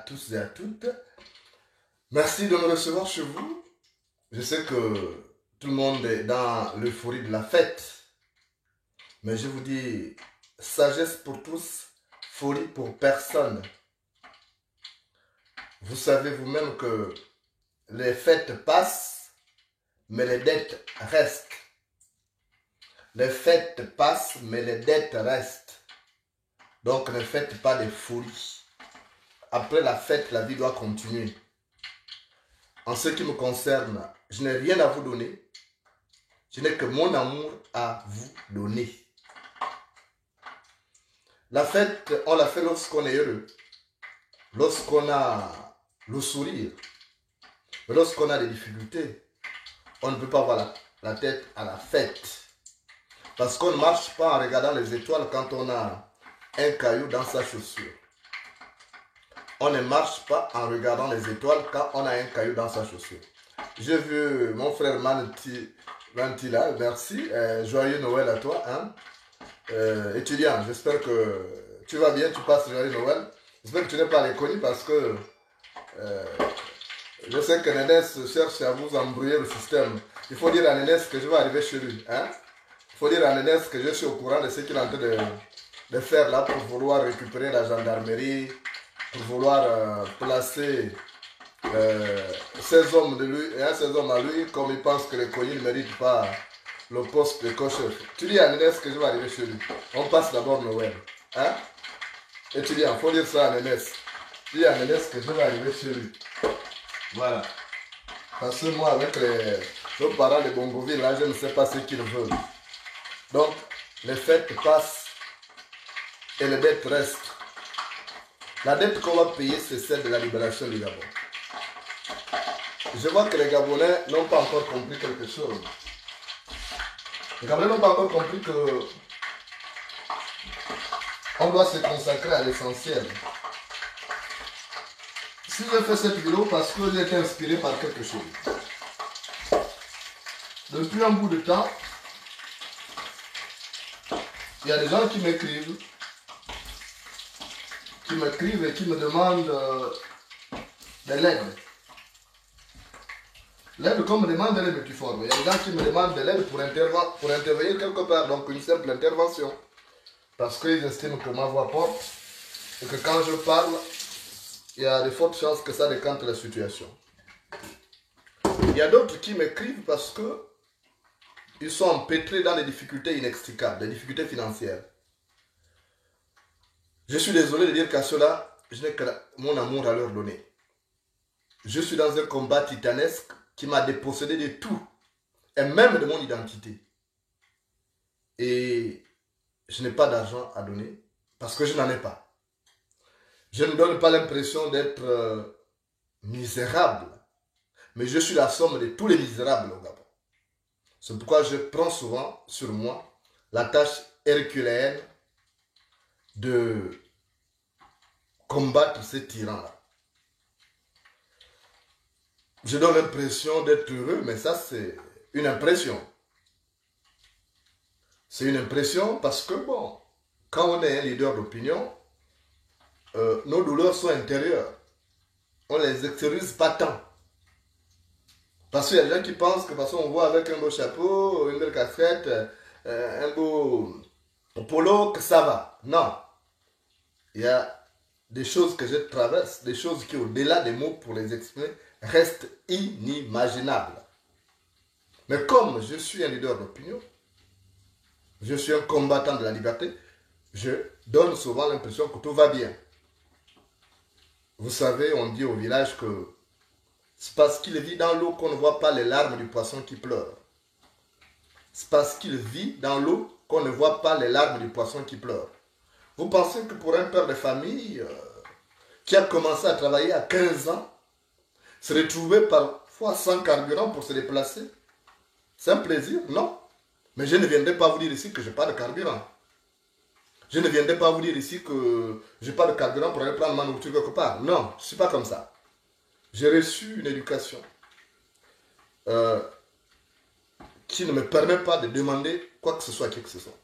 tous et à toutes. Merci de me recevoir chez vous. Je sais que tout le monde est dans l'euphorie de la fête. Mais je vous dis, sagesse pour tous, folie pour personne. Vous savez vous-même que les fêtes passent, mais les dettes restent. Les fêtes passent, mais les dettes restent. Donc ne faites pas des folies. Après la fête, la vie doit continuer. En ce qui me concerne, je n'ai rien à vous donner. Je n'ai que mon amour à vous donner. La fête, on la fait lorsqu'on est heureux. Lorsqu'on a le sourire. Mais lorsqu'on a des difficultés, on ne peut pas avoir la tête à la fête. Parce qu'on ne marche pas en regardant les étoiles quand on a un caillou dans sa chaussure. On ne marche pas en regardant les étoiles quand on a un caillou dans sa chaussure. J'ai vu mon frère Mantila, merci. Joyeux Noël à toi. Hein? Étudiant, j'espère que tu vas bien, tu passes joyeux Noël. J'espère que tu n'es pas reconnu parce que je sais que Nénès cherche à vous embrouiller le système. Il faut dire à Nénès que je vais arriver chez lui. Hein? Il faut dire à Nénès que je suis au courant de ce qu'il est en train de faire là pour vouloir récupérer la gendarmerie, pour vouloir placer ces hommes de lui, ces hommes à lui, comme il pense que les connus ne méritent pas le poste de co-chef. Tu dis à Nénès que je vais arriver chez lui. On passe d'abord Noël. Hein? Étudiant, il faut dire ça à Nénès. Dis à Nénès que je vais arriver chez lui. Voilà. Parce que moi, avec nos parents de Bongoville, là, je ne sais pas ce qu'ils veulent. Donc, les fêtes passent et les dettes restent. La dette qu'on va payer, c'est celle de la libération du Gabon. Je vois que les Gabonais n'ont pas encore compris quelque chose. Les Gabonais n'ont pas encore compris que on doit se consacrer à l'essentiel. Si j'ai fait cette vidéo parce que j'ai été inspiré par quelque chose. Depuis un bout de temps, il y a des gens qui m'écrivent et qui me demandent de l'aide. L'aide qu'on me demande, elle est multiforme. Il y a des gens qui me demandent de l'aide pour intervenir quelque part, donc une simple intervention. Parce qu'ils estiment que ma voix porte et que quand je parle, il y a de fortes chances que ça décante la situation. Il y a d'autres qui m'écrivent parce que ils sont empêtrés dans des difficultés inextricables, des difficultés financières. Je suis désolé de dire qu'à cela, je n'ai que mon amour à leur donner. Je suis dans un combat titanesque qui m'a dépossédé de tout, et même de mon identité. Et je n'ai pas d'argent à donner, parce que je n'en ai pas. Je ne donne pas l'impression d'être misérable, mais je suis la somme de tous les misérables au Gabon. C'est pourquoi je prends souvent sur moi la tâche herculéenne de combattre ces tyrans-là. Je donne l'impression d'être heureux, mais ça c'est une impression. C'est une impression parce que bon, quand on est un leader d'opinion, nos douleurs sont intérieures. On ne les extériorise pas tant. Parce qu'il y a des gens qui pensent que parce qu'on voit avec un beau chapeau, une belle casquette, un beau polo, que ça va. Non. Il y a des choses que je traverse, des choses qui, au-delà des mots pour les exprimer, restent inimaginables. Mais comme je suis un leader d'opinion, je suis un combattant de la liberté, je donne souvent l'impression que tout va bien. Vous savez, on dit au village que c'est parce qu'il vit dans l'eau qu'on ne voit pas les larmes du poisson qui pleure. C'est parce qu'il vit dans l'eau qu'on ne voit pas les larmes du poisson qui pleure. Vous pensez que pour un père de famille qui a commencé à travailler à 15 ans, se retrouver parfois sans carburant pour se déplacer, c'est un plaisir? Non. Mais je ne viendrai pas vous dire ici que je n'ai pas de carburant. Je ne viendrai pas vous dire ici que je n'ai pas de carburant pour aller prendre ma nourriture quelque part. Non, je ne suis pas comme ça. J'ai reçu une éducation qui ne me permet pas de demander quoi que ce soit à qui que ce soit.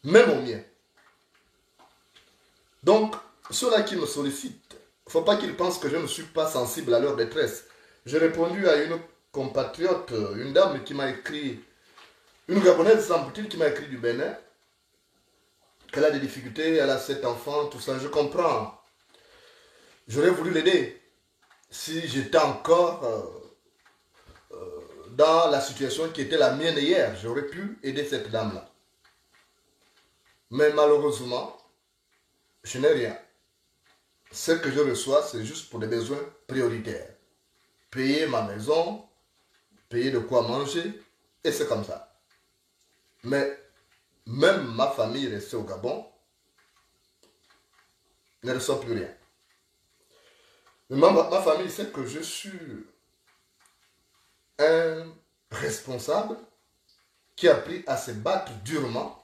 Même au mien. Donc, ceux-là qui me sollicitent, Il ne faut pas qu'ils pensent que je ne suis pas sensible à leur détresse. J'ai répondu à une compatriote, une dame qui m'a écrit, une Gabonaise semble-t-il, qui m'a écrit du Bénin, qu'elle a des difficultés, elle a 7 enfants, tout ça, je comprends. J'aurais voulu l'aider si j'étais encore dans la situation qui était la mienne hier. J'aurais pu aider cette dame-là. Mais malheureusement, je n'ai rien. Ce que je reçois, c'est juste pour des besoins prioritaires. Payer ma maison, payer de quoi manger, et c'est comme ça. Mais même ma famille restée au Gabon ne reçoit plus rien. Mais ma famille sait que je suis un responsable qui a appris à se battre durement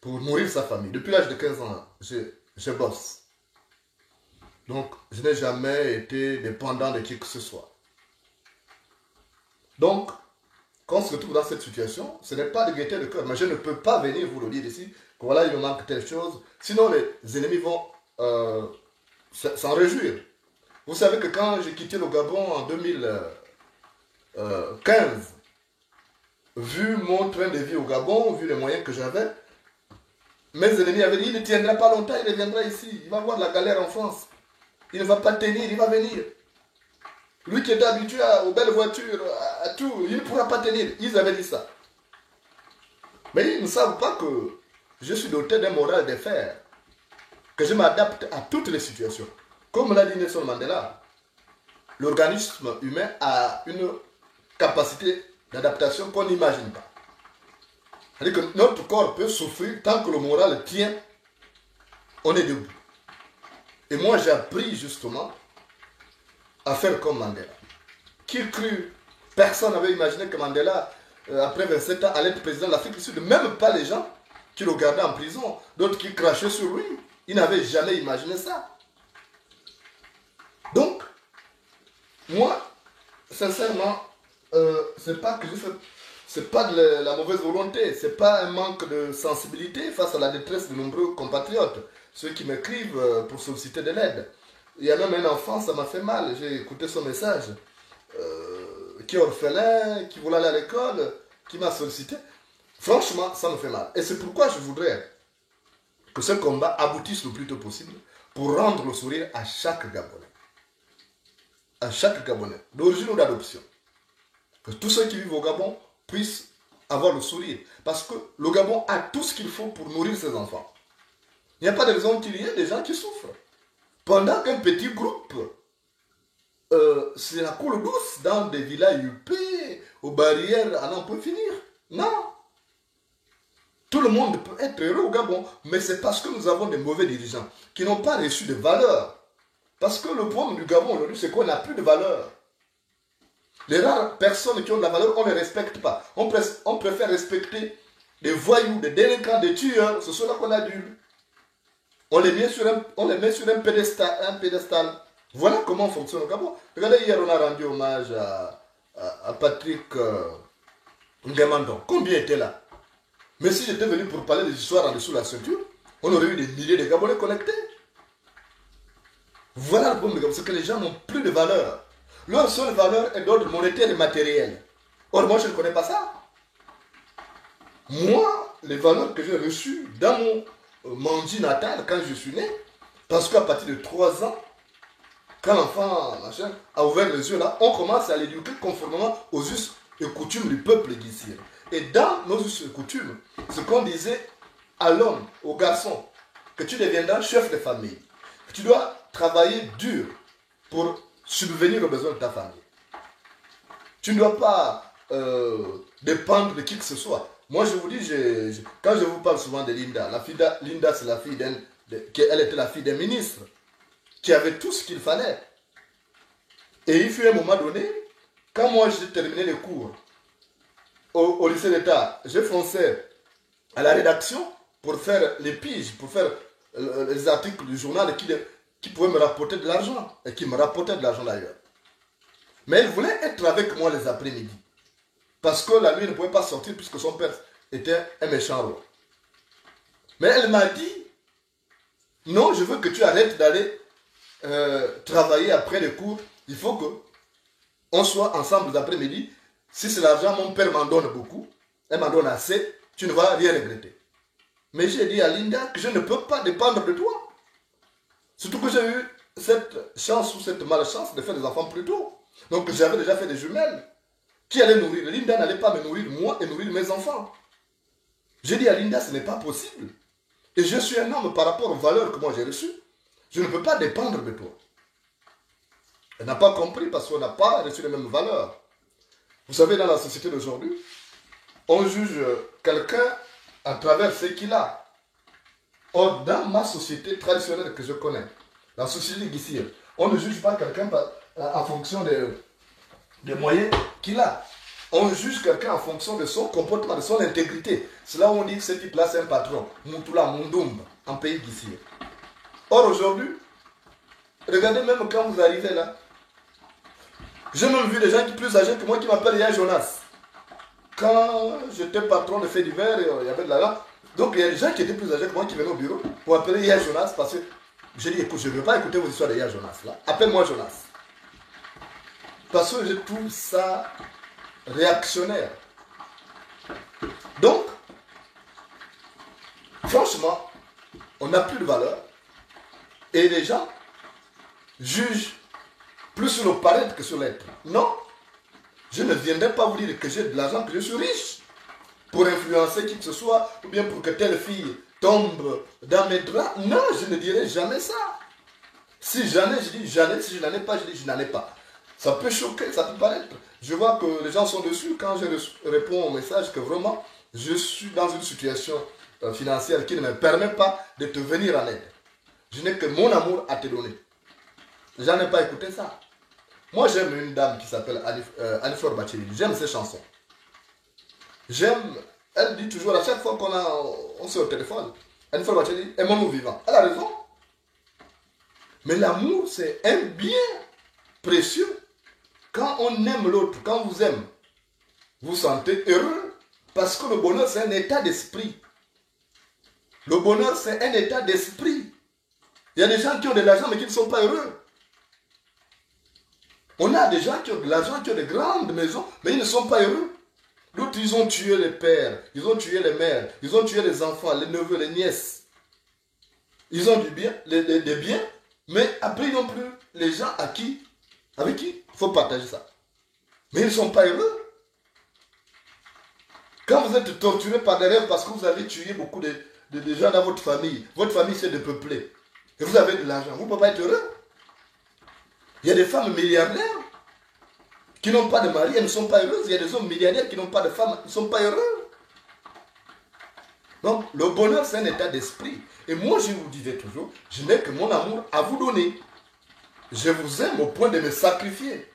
pour nourrir sa famille. Depuis l'âge de 15 ans, je bosse. Donc, je n'ai jamais été dépendant de qui que ce soit. Donc, quand on se retrouve dans cette situation, ce n'est pas de gaieté de cœur. Mais je ne peux pas venir vous le dire ici, que voilà, il me manque telle chose. Sinon, les ennemis vont s'en réjouir. Vous savez que quand j'ai quitté le Gabon en 2015, vu mon train de vie au Gabon, vu les moyens que j'avais, mes ennemis avaient dit, il ne tiendra pas longtemps, il reviendra ici. Il va avoir de la galère en France. Il ne va pas tenir, il va venir. Lui qui était habitué aux belles voitures, à tout, il ne pourra pas tenir. Ils avaient dit ça. Mais ils ne savent pas que je suis doté d'un moral de fer, que je m'adapte à toutes les situations. Comme l'a dit Nelson Mandela, l'organisme humain a une capacité d'adaptation qu'on n'imagine pas. C'est-à-dire que notre corps peut souffrir tant que le moral tient, on est debout. Et moi, j'ai appris justement à faire comme Mandela. Qui crut? Personne n'avait imaginé que Mandela, après 27 ans, allait être président de l'Afrique du Sud. Même pas les gens qui le gardaient en prison, d'autres qui crachaient sur lui. Ils n'avaient jamais imaginé ça. Donc, moi, sincèrement, c'est pas que je fais... C'est pas de la mauvaise volonté, c'est pas un manque de sensibilité face à la détresse de nombreux compatriotes, ceux qui m'écrivent pour solliciter de l'aide. Il y a même un enfant, ça m'a fait mal, j'ai écouté son message, qui est orphelin, qui voulait aller à l'école, qui m'a sollicité. Franchement, ça me fait mal. Et c'est pourquoi je voudrais que ce combat aboutisse le plus tôt possible pour rendre le sourire à chaque Gabonais. À chaque Gabonais, d'origine ou d'adoption. Que tous ceux qui vivent au Gabon puissent avoir le sourire. Parce que le Gabon a tout ce qu'il faut pour nourrir ses enfants. Il n'y a pas de raison qu'il y ait des gens qui souffrent. Pendant qu'un petit groupe, c'est la coule douce dans des villas huppées, aux barrières, à n'en peut finir. Non. Tout le monde peut être heureux au Gabon, mais c'est parce que nous avons des mauvais dirigeants qui n'ont pas reçu de valeur. Parce que le problème du Gabon aujourd'hui, c'est qu'on n'a plus de valeur. Les rares personnes qui ont de la valeur, on ne les respecte pas. On préfère respecter des voyous, des délinquants, des tueurs. C'est cela qu'on adule. On les met sur un pédestal. Voilà comment fonctionne le Gabon. Regardez, hier on a rendu hommage à Patrick Ngamandon. Combien étaient là? Mais si j'étais venu pour parler des histoires en dessous de la ceinture, on aurait eu des milliers de Gabonais connectés. Voilà le problème du Gabon, c'est que les gens n'ont plus de valeur. Leur seule valeur est d'ordre monétaire et matériel. Or, moi, je ne connais pas ça. Moi, les valeurs que j'ai reçues dans mon Mandi natal, quand je suis né, parce qu'à partir de 3 ans, quand l'enfant a ouvert les yeux là, on commence à l'éduquer conformément aux us et coutumes du peuple d'ici. Et dans nos us et coutumes, ce qu'on disait à l'homme, au garçon, que tu deviendras chef de famille, que tu dois travailler dur pour subvenir aux besoins de ta famille. Tu ne dois pas dépendre de qui que ce soit. Moi, je vous dis, quand je vous parle souvent de Linda, Linda, c'est la fille elle était la fille d'un ministre qui avait tout ce qu'il fallait. Et il fut un moment donné, quand moi j'ai terminé les cours au lycée d'État, j'ai foncé à la rédaction pour faire les piges, pour faire les articles du journal qui pouvaient me rapporter de l'argent, et qui me rapportaient de l'argent d'ailleurs. Mais elle voulait être avec moi les après-midi. Parce que la nuit ne pouvait pas sortir puisque son père était un méchant roi. Mais elle m'a dit, non, je veux que tu arrêtes d'aller travailler après les cours. Il faut que on soit ensemble l'après-midi. Si c'est l'argent, mon père m'en donne beaucoup. Elle m'en donne assez. Tu ne vas rien regretter. Mais j'ai dit à Linda que je ne peux pas dépendre de toi. Surtout que j'ai eu cette chance ou cette malchance de faire des enfants plus tôt. Donc j'avais déjà fait des jumelles. Qui allait nourrir? Linda n'allait pas me nourrir moi et nourrir mes enfants. J'ai dit à Linda, ce n'est pas possible. Et je suis un homme par rapport aux valeurs que moi j'ai reçues. Je ne peux pas dépendre de toi. Elle n'a pas compris parce qu'on n'a pas reçu les mêmes valeurs. Vous savez, dans la société d'aujourd'hui, on juge quelqu'un à travers ce qu'il a. Or, dans ma société traditionnelle que je connais, la société guissière, on ne juge pas quelqu'un en fonction des moyens qu'il a. On juge quelqu'un en fonction de son comportement, de son intégrité. C'est là où on dit que ce type-là, c'est un patron. Moutoula, Mundoum, en pays guissier. Or, aujourd'hui, regardez même quand vous arrivez là, j'ai même vu des gens qui sont plus âgés que moi qui m'appellent Yann Jonas. Quand j'étais patron de faits divers, il y avait de l'argent. Donc il y a des gens qui étaient plus âgés que moi qui venaient au bureau pour appeler Yann Jonas parce que j'ai dit, écoute, je ne veux pas écouter vos histoires de Yann Jonas là. Appelle-moi Jonas. Parce que je trouve ça réactionnaire. Donc, franchement, on n'a plus de valeur. Et les gens jugent plus sur le paraître que sur l'être. Non, je ne viendrai pas vous dire que j'ai de l'argent, que je suis riche pour influencer qui que ce soit, ou bien pour que telle fille tombe dans mes draps. Non, je ne dirai jamais ça. Si j'en ai, je dis j'en ai. Si je n'en ai pas, je dis je n'en ai pas. Ça peut choquer, ça peut paraître. Je vois que les gens sont dessus quand je réponds au message que vraiment, je suis dans une situation financière qui ne me permet pas de te venir en aide. Je n'ai que mon amour à te donner. J'en ai pas écouté ça. Moi, j'aime une dame qui s'appelle Anne-Fleur Bacheli. J'aime ses chansons. J'aime, elle dit toujours, à chaque fois on s'est au téléphone, Anne-Fleur Bacheli, aimons-nous vivants. Elle a raison. Mais l'amour, c'est un bien précieux. Quand on aime l'autre, quand vous aimez, vous vous sentez heureux. Parce que le bonheur, c'est un état d'esprit. Le bonheur, c'est un état d'esprit. Il y a des gens qui ont de l'argent, mais qui ne sont pas heureux. On a des gens qui ont de l'argent, qui ont de grandes maisons, mais ils ne sont pas heureux. D'autres, ils ont tué les pères, ils ont tué les mères, ils ont tué les enfants, les neveux, les nièces. Ils ont du bien, des biens, mais après, ils n'ont plus les gens avec qui il faut partager ça. Mais ils ne sont pas heureux. Quand vous êtes torturé par des rêves parce que vous avez tué beaucoup de gens dans votre famille c'est dépeuplée, et vous avez de l'argent, vous ne pouvez pas être heureux. Il y a des femmes milliardaires qui n'ont pas de mari, elles ne sont pas heureuses. Il y a des hommes milliardaires qui n'ont pas de femmes, ils ne sont pas heureux. Donc, le bonheur, c'est un état d'esprit. Et moi, je vous disais toujours, je n'ai que mon amour à vous donner. Je vous aime au point de me sacrifier.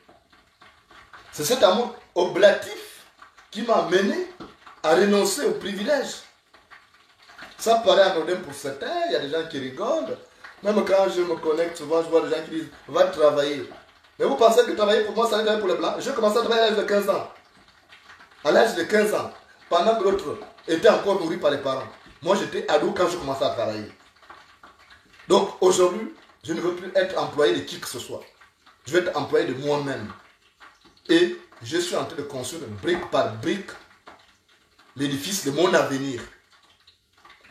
C'est cet amour oblatif qui m'a mené à renoncer au privilège. Ça paraît anodin pour certains, il y a des gens qui rigolent. Même quand je me connecte, souvent je vois des gens qui disent « va travailler ». Mais vous pensez que travailler pour moi, ça va être pour les blancs? Je commençais à travailler à l'âge de 15 ans. À l'âge de 15 ans, pendant que l'autre était encore nourri par les parents. Moi, j'étais ado quand je commençais à travailler. Donc, aujourd'hui, je ne veux plus être employé de qui que ce soit. Je veux être employé de moi-même. Et je suis en train de construire brique par brique l'édifice de mon avenir.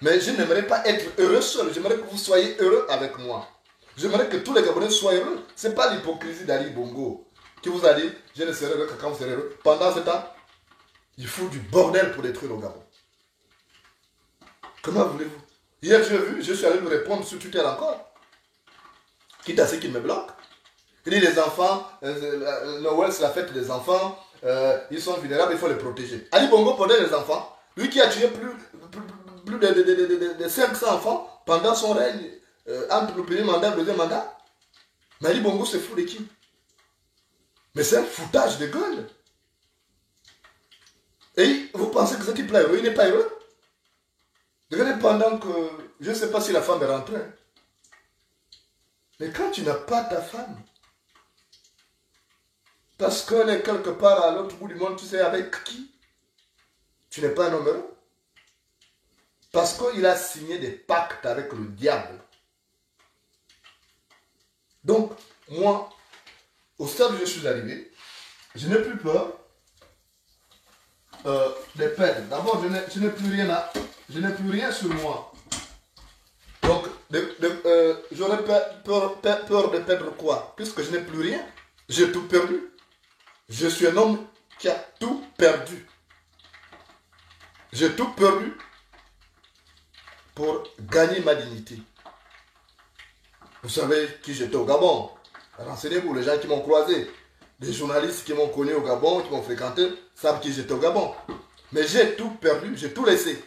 Mais je n'aimerais pas être heureux seul. J'aimerais que vous soyez heureux avec moi. J'aimerais que tous les Gabonais soient heureux. Ce n'est pas l'hypocrisie d'Ali Bongo qui vous a dit je ne serai heureux que quand vous serez heureux. Pendant ce temps, il faut du bordel pour détruire le Gabon. Comment voulez-vous? Hier, j'ai vu, je suis allé lui répondre sur Twitter encore. Quitte à ce qu'il me bloque. Il dit les enfants, Noël c'est la fête des enfants, ils sont vulnérables, il faut les protéger. Ali Bongo protège les enfants. Lui qui a tué plus de 500 enfants pendant son règne, entre le premier mandat et le deuxième mandat. Mais Ali Bongo se fout de qui? Mais c'est un foutage de gueule. Et vous pensez que ce type-là est heureux? Il n'est pas heureux. Regardez pendant que, je ne sais pas si la femme est rentrée. Mais quand tu n'as pas ta femme, parce qu'elle est quelque part à l'autre bout du monde, tu sais avec qui? Tu n'es pas un homme heureux. Parce qu'il a signé des pactes avec le diable. Donc, moi, au stade où je suis arrivé, je n'ai plus peur de perdre. D'abord, je n'ai plus rien je n'ai plus rien sur moi. Donc, j'aurais peur de perdre quoi? Puisque je n'ai plus rien. J'ai tout perdu. Je suis un homme qui a tout perdu. J'ai tout perdu pour gagner ma dignité. Vous savez qui j'étais au Gabon. Renseignez-vous, les gens qui m'ont croisé. Les journalistes qui m'ont connu au Gabon, qui m'ont fréquenté, savent qui j'étais au Gabon. Mais j'ai tout perdu, j'ai tout laissé.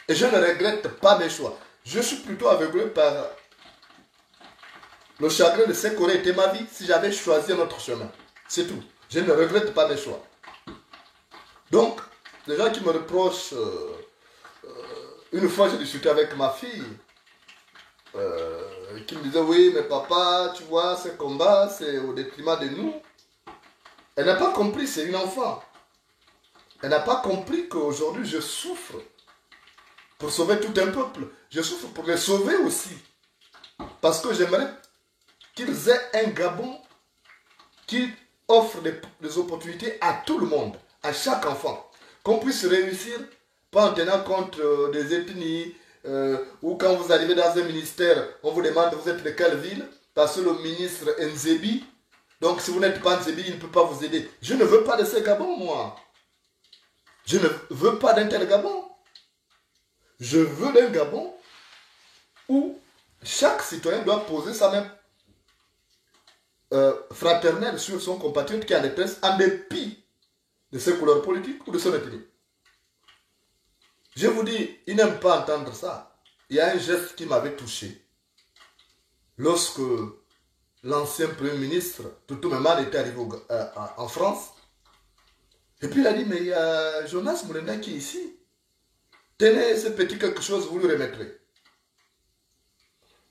Et je ne regrette pas mes choix. Je suis plutôt aveuglé par le chagrin de ce qu'aurait été ma vie si j'avais choisi un autre chemin. C'est tout. Je ne regrette pas mes choix. Donc, les gens qui me reprochent, une fois j'ai discuté avec ma fille, qui me disait, oui, mais papa, tu vois, ce combat, c'est au détriment de nous. Elle n'a pas compris, c'est une enfant. Elle n'a pas compris qu'aujourd'hui, je souffre pour sauver tout un peuple. Je souffre pour les sauver aussi. Parce que j'aimerais qu'ils aient un Gabon qui offre des opportunités à tout le monde, à chaque enfant. Qu'on puisse réussir, pas en tenant compte des ethnies, ou quand vous arrivez dans un ministère, on vous demande vous êtes de quelle ville, parce que le ministre Nzebi, donc si vous n'êtes pas Nzebi, il ne peut pas vous aider. Je ne veux pas de ce Gabon, moi. Je ne veux pas d'un tel Gabon. Je veux d'un Gabon où chaque citoyen doit poser sa main fraternelle sur son compatriote qui est en détresse en dépit de ses couleurs politiques ou de son ethnie. Je vous dis, il n'aime pas entendre ça. Il y a un geste qui m'avait touché. Lorsque l'ancien Premier ministre, Toutou Memane, était arrivé en France, et puis il a dit, mais il y a Jonas Moulenda qui est ici. Tenez ce petit quelque chose, vous lui remettrez.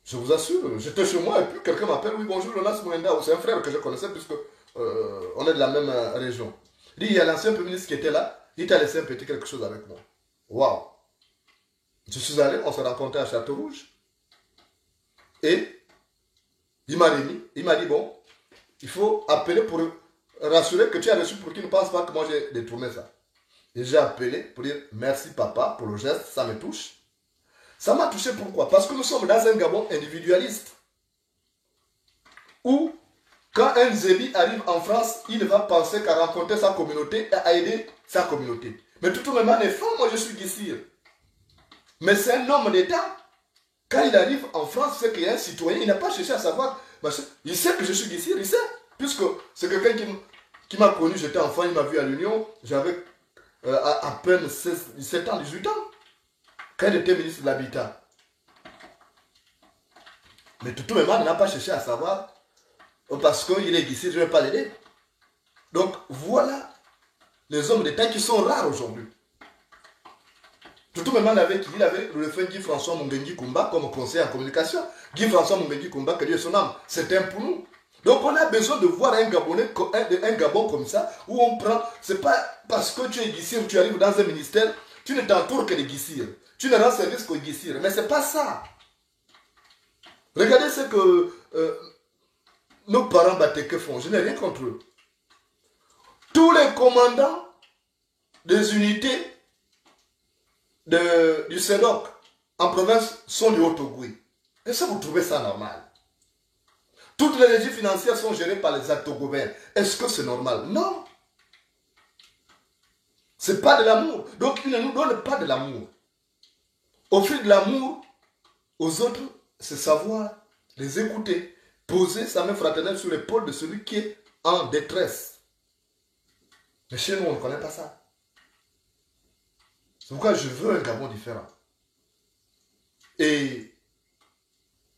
Je vous assure, j'étais chez moi et puis quelqu'un m'appelle, oui bonjour Jonas Moulenda, c'est un frère que je connaissais puisque on est de la même région. Il dit, il y a l'ancien Premier ministre qui était là, il t'a laissé un petit quelque chose avec moi. Waouh! Je suis allé, on s'est rencontré à Château-Rouge. Et il m'a remis, il m'a dit, bon, il faut appeler pour rassurer que tu as reçu pour qu'il ne pense pas que moi j'ai détourné ça. Et j'ai appelé pour dire merci papa pour le geste, ça me touche. Ça m'a touché pourquoi? Parce que nous sommes dans un Gabon individualiste. Où, quand un Zébi arrive en France, il ne va penser qu'à rencontrer sa communauté et à aider sa communauté. Mais tout le monde est fort, moi je suis Guissir. Mais c'est un homme d'État. Quand il arrive en France, c'est qu'il y a un citoyen, il n'a pas cherché à savoir. Il sait que je suis Guissir, il sait. Puisque c'est quelqu'un qui m'a connu, j'étais enfant, il m'a vu à l'Union, j'avais à peine 17 ans, 18 ans. Quand il était ministre de l'Habitat. Mais tout le monde n'a pas cherché à savoir. Parce qu'il est Guissir, je ne vais pas l'aider. Donc voilà les hommes d'État qui sont rares aujourd'hui. Tout le monde avait le fait Guy François Mungengi Kumba comme conseiller en communication. Guy François Mungengi Kumba, que Dieu son âme, c'est un pour nous. Donc on a besoin de voir un Gabon comme ça, où on prend, c'est pas parce que tu es Guissir, tu arrives dans un ministère, tu ne t'entoures que de Guissir. Tu ne rends service qu'au Guissir. Mais c'est pas ça. Regardez ce que nos parents Bateke font. Je n'ai rien contre eux. Tous les commandants des unités du CEDOC en province sont du Haut-Ogooué. Est-ce que vous trouvez ça normal? Toutes les régies financières sont gérées par les actogouvernes. Est-ce que c'est normal? Non. Ce n'est pas de l'amour. Donc ils ne nous donnent pas de l'amour. Offrir de l'amour aux autres, c'est savoir les écouter. Poser sa main fraternelle sur l'épaule de celui qui est en détresse. Mais chez nous, on ne connaît pas ça. C'est pourquoi je veux un Gabon différent. Et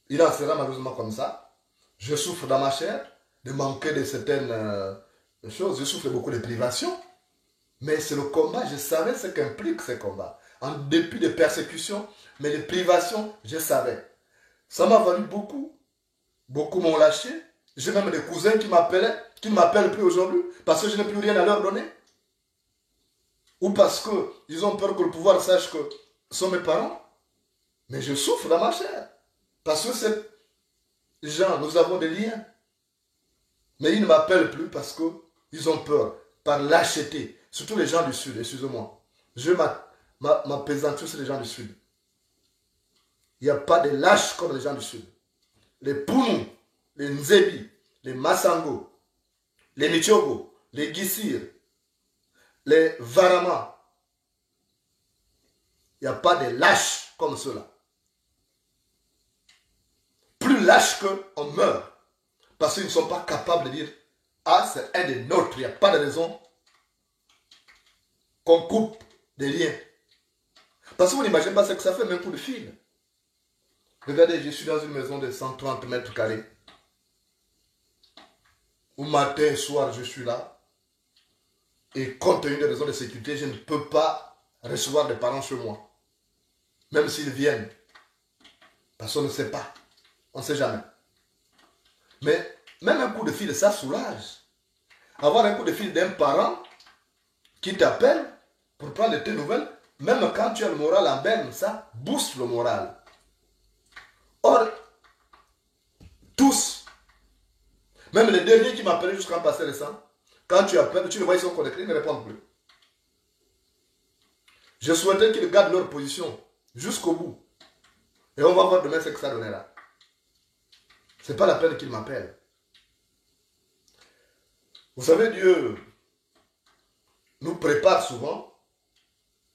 il en sera malheureusement comme ça. Je souffre dans ma chair de manquer de certaines choses. Je souffre beaucoup de privations. Mais c'est le combat. Je savais ce qu'implique ce combat. En dépit des persécutions, mais les privations, je savais. Ça m'a valu beaucoup. Beaucoup m'ont lâché. J'ai même des cousins qui m'appelaient, qui ne m'appellent plus aujourd'hui parce que je n'ai plus rien à leur donner. Ou parce qu'ils ont peur que le pouvoir sache que ce sont mes parents. Mais je souffre dans ma chair. Parce que gens, nous avons des liens. Mais ils ne m'appellent plus parce qu'ils ont peur, par lâcheté. Surtout les gens du Sud, excusez-moi. Je m'apaisantis sur les gens du Sud. Il n'y a pas de lâches comme les gens du Sud. Les Pounou, les Nzebi, les Massango, les Michogo, les Gissir, les Varama. Il n'y a pas de lâches comme ceux-là. Plus lâches qu'on meurt. Parce qu'ils ne sont pas capables de dire « Ah, c'est un des nôtres. » Il n'y a pas de raison qu'on coupe des liens. Parce que vous n'imaginez pas ce que ça fait, même coup de fil. Regardez, je suis dans une maison de 130 mètres carrés. Au matin et soir, je suis là. Et compte tenu des raisons de sécurité, je ne peux pas recevoir des parents chez moi. Même s'ils viennent. Parce qu'on ne sait pas. On ne sait jamais. Mais même un coup de fil, ça soulage. Avoir un coup de fil d'un parent qui t'appelle pour prendre de tes nouvelles, même quand tu as le moral en berne, ça booste le moral. Or, tous, même les derniers qui m'appelaient jusqu'en passé récent, quand tu appelles, tu les vois, ils sont connectés, ils ne répondent plus. Je souhaitais qu'ils gardent leur position jusqu'au bout. Et on va voir demain ce que ça donnera. Ce n'est pas la peine qu'ils m'appellent. Vous savez, Dieu nous prépare souvent.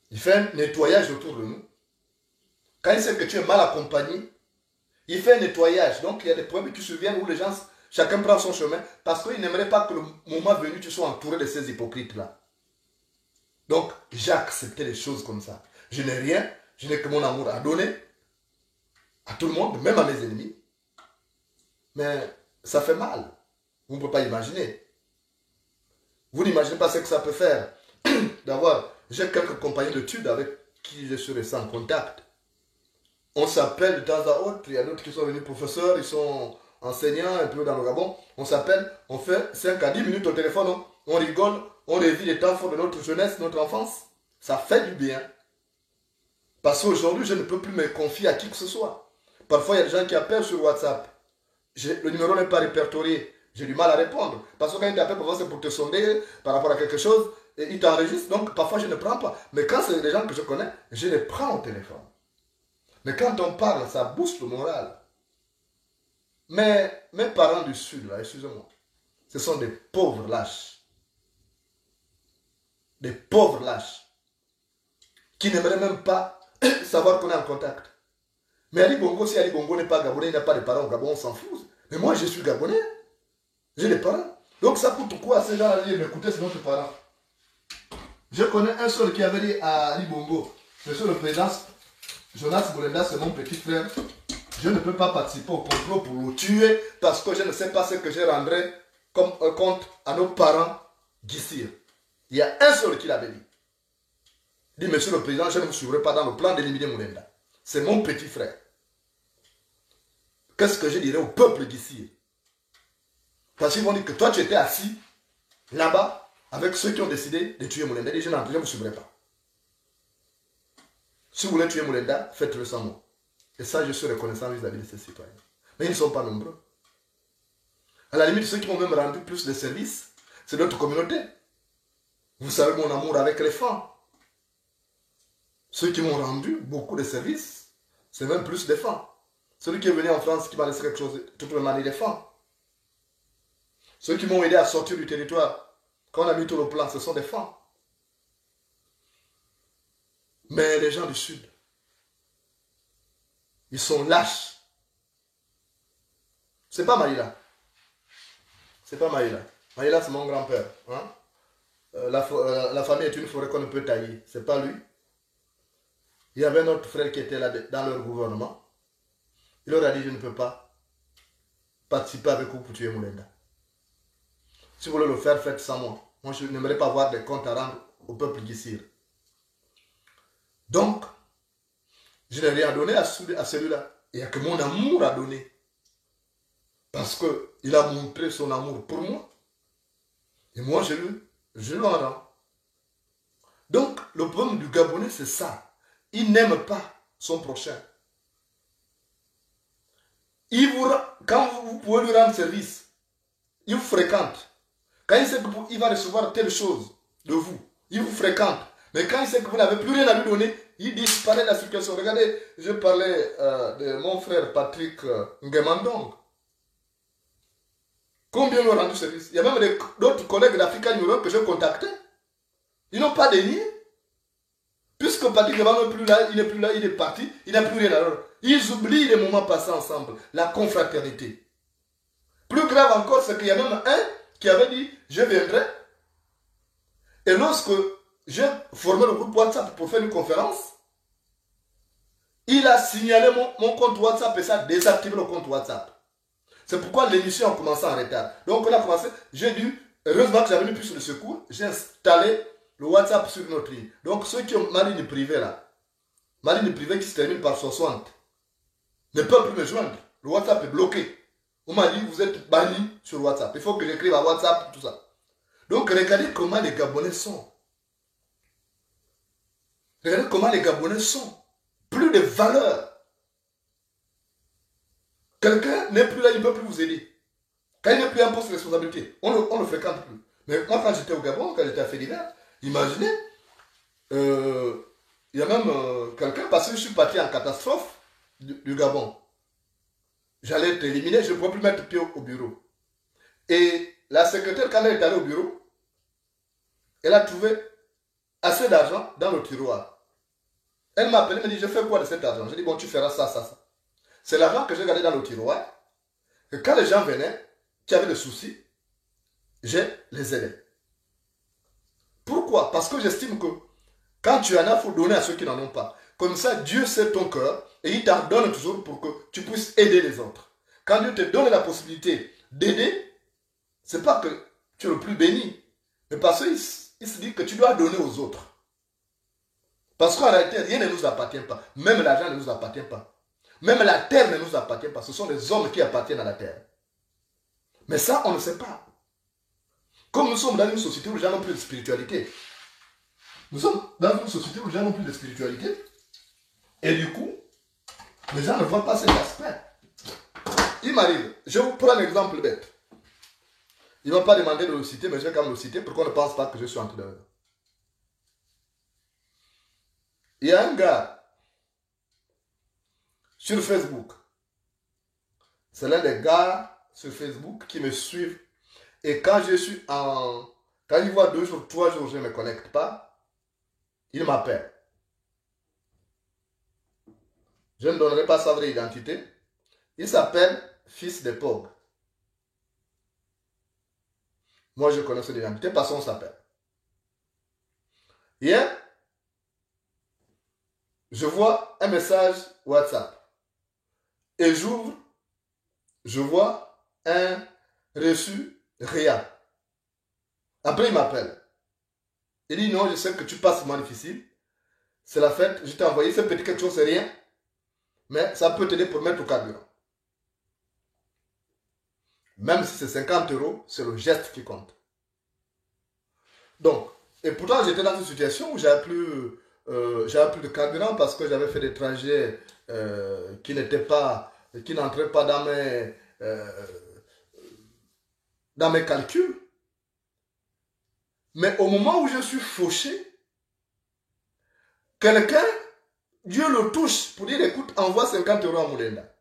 Il fait un nettoyage autour de nous. Quand il sait que tu es mal accompagné, il fait un nettoyage. Donc, il y a des problèmes qui surviennent où les gens, chacun prend son chemin parce qu'il n'aimerait pas que le moment venu, tu sois entouré de ces hypocrites-là. Donc, j'ai accepté les choses comme ça. Je n'ai rien, je n'ai que mon amour à donner à tout le monde, même à mes ennemis. Mais ça fait mal. Vous ne pouvez pas imaginer. Vous n'imaginez pas ce que ça peut faire d'avoir... J'ai quelques compagnons d'études avec qui je suis resté en contact. On s'appelle de temps à autre. Il y a d'autres qui sont venus professeurs, ils sont enseignants un peu dans le Gabon. On s'appelle, on fait 5 à 10 minutes au téléphone, on rigole, on revit les temps forts de notre jeunesse, notre enfance. Ça fait du bien. Parce qu'aujourd'hui, je ne peux plus me confier à qui que ce soit. Parfois, il y a des gens qui appellent sur WhatsApp. Le numéro n'est pas répertorié. J'ai du mal à répondre. Parce que quand ils t'appellent, parfois c'est pour te sonder par rapport à quelque chose. Et ils t'enregistrent. Donc parfois je ne prends pas. Mais quand c'est des gens que je connais, je les prends au téléphone. Mais quand on parle, ça booste le moral. Mais mes parents du Sud, là, excusez-moi, ce sont des pauvres lâches. Des pauvres lâches. Qui n'aimeraient même pas savoir qu'on est en contact. Mais Ali Bongo, si Ali Bongo n'est pas gabonais, il n'a pas de parents au Gabon, on s'en fout. Mais moi, je suis gabonais. J'ai des parents. Donc ça coûte quoi à ces gens-là de dire, écoutez, c'est notre parent. Je connais un seul qui avait dit à Ali Bongo, monsieur le président, Jonas Bolenda, c'est mon petit frère. Je ne peux pas participer au complot pour le tuer parce que je ne sais pas ce que je rendrai comme un compte à nos parents d'ici. Il y a un seul qui l'avait dit. Il dit, monsieur le président, je ne vous suivrai pas dans le plan d'éliminer Moulenda. C'est mon petit frère. Qu'est-ce que je dirais au peuple d'ici? Parce qu'ils vont dire que toi, tu étais assis là-bas avec ceux qui ont décidé de tuer Moulenda. Et je ne vous suivrai pas. Si vous voulez tuer Moulenda, faites-le sans moi. Et ça, je suis reconnaissant vis-à-vis de ces citoyens. Mais ils ne sont pas nombreux. À la limite, ceux qui m'ont même rendu plus de services, c'est notre communauté. Vous savez mon amour avec les femmes. Ceux qui m'ont rendu beaucoup de services, c'est même plus des femmes. Celui qui est venu en France, qui m'a laissé quelque chose, toute le manière des femmes. Ceux qui m'ont aidé à sortir du territoire, quand on a mis tout le plan, ce sont des femmes. Mais les gens du Sud, ils sont lâches. C'est pas Maïla. C'est pas Maïla. Maïla, c'est mon grand-père. Hein? La famille est une forêt qu'on ne peut tailler. C'est pas lui. Il y avait un autre frère qui était là dans leur gouvernement. Il leur a dit, je ne peux pas participer avec vous pour tuer Moulenda. Si vous voulez le faire, faites sans moi. Moi, je n'aimerais pas avoir des comptes à rendre au peuple d'ici. Donc, je n'ai rien donné à celui-là. Il n'y a que mon amour à donner. Parce qu'il a montré son amour pour moi. Et moi, je lui en rends. Donc, le problème du Gabonais, c'est ça. Il n'aime pas son prochain. Quand vous pouvez lui rendre service, il vous fréquente. Quand il sait qu'il va recevoir telle chose de vous, il vous fréquente. Mais quand il sait que vous n'avez plus rien à lui donner, il disparaît de la situation. Regardez, je parlais de mon frère Patrick Ngemandong. Combien lui ont rendu service? Il y a même d'autres collègues d'Africa Numéro que j'ai contactés. Ils n'ont pas dénié. Puisque Patrick Ngemandong n'est plus là, il est parti, il n'a plus rien à leur. Ils oublient les moments passés ensemble, la confraternité. Plus grave encore, c'est qu'il y a même un qui avait dit, je viendrai. Et lorsque j'ai formé le groupe WhatsApp pour faire une conférence, il a signalé mon compte WhatsApp et ça a désactivé le compte WhatsApp. C'est pourquoi l'émission a commencé en retard. Donc on a commencé, j'ai dû, heureusement que j'avais une puce de secours, j'ai installé le WhatsApp sur notre ligne. Donc ceux qui ont ma ligne privée là, ma ligne privée qui se termine par 60, ne peuvent plus me joindre. Le WhatsApp est bloqué. On m'a dit, vous êtes banni sur WhatsApp. Il faut que j'écrive à WhatsApp, tout ça. Donc regardez comment les Gabonais sont. Regardez comment les Gabonais sont. Plus de valeur. Quelqu'un n'est plus là, il ne peut plus vous aider. Quand il n'est plus en poste de responsabilité, on ne le fréquente plus. Mais moi, quand j'étais au Gabon, quand j'étais à Fédéral, imaginez, il y a même quelqu'un, parce que je suis parti en catastrophe du Gabon. J'allais être éliminé, je ne pouvais plus mettre pied au bureau. Et la secrétaire, quand elle est allée au bureau, elle a trouvé assez d'argent dans le tiroir. Elle m'a appelé, elle m'a dit, je fais quoi de cet argent? J'ai dit, bon, tu feras ça, ça, ça. C'est l'argent que j'ai gardé dans le tiroir. Et quand les gens venaient, qui avaient des soucis, je les aidais. Pourquoi? Parce que j'estime que quand tu en as, il faut donner à ceux qui n'en ont pas. Comme ça, Dieu sait ton cœur et il t'en donne toujours pour que tu puisses aider les autres. Quand Dieu te donne la possibilité d'aider, ce n'est pas que tu es le plus béni, mais parce qu'il se dit que tu dois donner aux autres. Parce qu'en réalité, rien ne nous appartient pas. Même l'argent ne nous appartient pas. Même la terre ne nous appartient pas. Ce sont les hommes qui appartiennent à la terre. Mais ça, on ne sait pas. Comme nous sommes dans une société où les gens n'ont plus de spiritualité. Nous sommes dans une société où les gens n'ont plus de spiritualité. Et du coup, les gens ne voient pas cet aspect. Il m'arrive, je vous prends un exemple bête. Il ne va pas demander de le citer, mais je vais quand même le citer pour qu'on ne pense pas que je suis en train de... Il y a un gars sur Facebook. C'est l'un des gars sur Facebook qui me suivent. Et quand je suis en... Quand il voit 2 jours, 3 jours, je ne me connecte pas, il m'appelle. Je ne donnerai pas sa vraie identité. Il s'appelle Fils de Pog. Moi, je connais son identité parce qu'on s'appelle. Hier, je vois un message WhatsApp. Et j'ouvre, je vois un reçu rien. Après, il m'appelle. Il dit non, je sais que tu passes moment difficile. C'est la fête, je t'ai envoyé ce petit quelque chose, c'est rien. Mais ça peut t'aider pour mettre au carburant. Même si c'est 50 €, c'est le geste qui compte. Donc, et pourtant j'étais dans une situation où j'avais plus de carburant parce que j'avais fait des trajets qui n'entraient pas dans mes calculs. Mais au moment où je suis fauché, quelqu'un, Dieu le touche pour dire, écoute, envoie 50 € à Moulenda.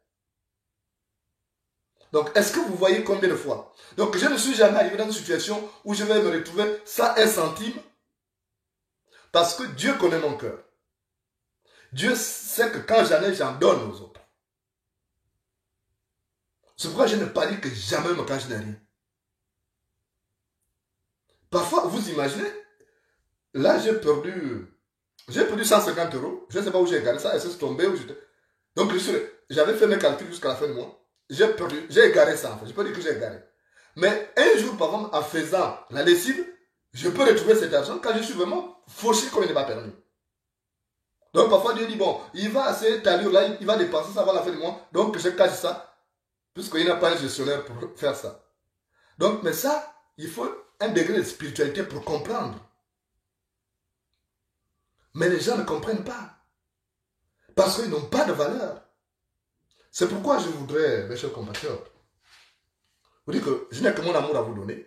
Donc, est-ce que vous voyez combien de fois? Donc, je ne suis jamais arrivé dans une situation où je vais me retrouver sans un centime. Parce que Dieu connaît mon cœur. Dieu sait que quand j'en ai, j'en donne aux autres. C'est pourquoi je ne parie que jamais quand je n'ai rien. Parfois, vous imaginez, là j'ai perdu 150 €. Je ne sais pas où j'ai gardé ça. Est-ce que c'est tombé ou j'étais... Donc, j'avais fait mes calculs jusqu'à la fin du mois. J'ai égaré ça en fait. Je peux dire que j'ai égaré. Mais un jour, par exemple, en faisant la lessive, je peux retrouver cet argent quand je suis vraiment fauché comme il n'est pas permis. Donc parfois Dieu dit, bon, il va à cette allure-là, il va dépenser ça avant la fin du mois, donc je cache ça, puisqu'il n'a pas un gestionnaire pour faire ça. Donc, mais ça, il faut un degré de spiritualité pour comprendre. Mais les gens ne comprennent pas. Parce qu'ils n'ont pas de valeur. C'est pourquoi je voudrais, mes chers compatriotes, vous dire que je n'ai que mon amour à vous donner.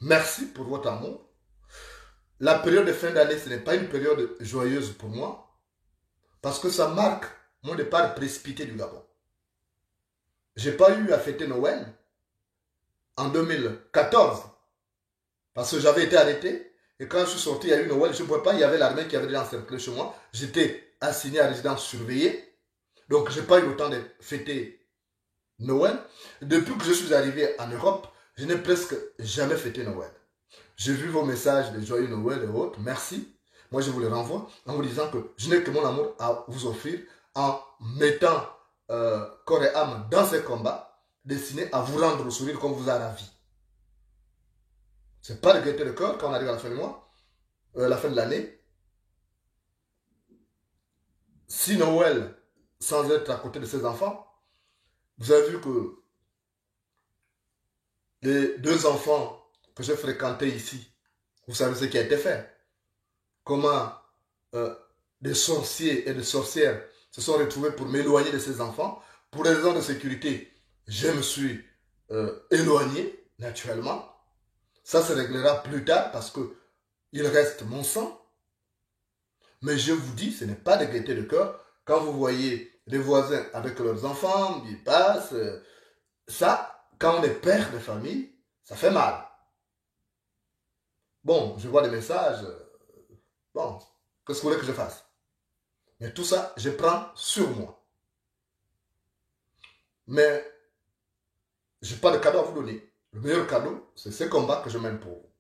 Merci pour votre amour. La période de fin d'année, ce n'est pas une période joyeuse pour moi, parce que ça marque mon départ précipité du Gabon. Je n'ai pas eu à fêter Noël en 2014, parce que j'avais été arrêté, et quand je suis sorti, il y a eu Noël, je ne pouvais pas, il y avait l'armée qui avait déjà encerclé chez moi, j'étais assigné à résidence surveillée, donc je n'ai pas eu le temps de fêter Noël. Depuis que je suis arrivé en Europe, je n'ai presque jamais fêté Noël. J'ai vu vos messages de joyeux Noël et autres, merci. Moi, je vous les renvoie en vous disant que je n'ai que mon amour à vous offrir en mettant corps et âme dans ces combats destinés à vous rendre le sourire comme vous a ravi. Ce n'est pas de gaieté de cœur quand on arrive à la fin du mois, la fin de l'année. Si Noël, sans être à côté de ses enfants, vous avez vu que les 2 enfants que j'ai fréquentés ici, vous savez ce qui a été fait. Comment des sorciers et des sorcières se sont retrouvés pour m'éloigner de ces enfants. Pour des raisons de sécurité, je me suis éloigné, naturellement. Ça se réglera plus tard parce que il reste mon sang. Mais je vous dis, ce n'est pas de gaieté de cœur. Quand vous voyez les voisins avec leurs enfants, ils passent. Ça, quand on est père de famille, ça fait mal. Bon, je vois des messages. Bon, qu'est-ce que vous voulez que je fasse? Mais tout ça, je prends sur moi. Mais je n'ai pas de cadeau à vous donner. Le meilleur cadeau, c'est ces combats que je mène pour vous.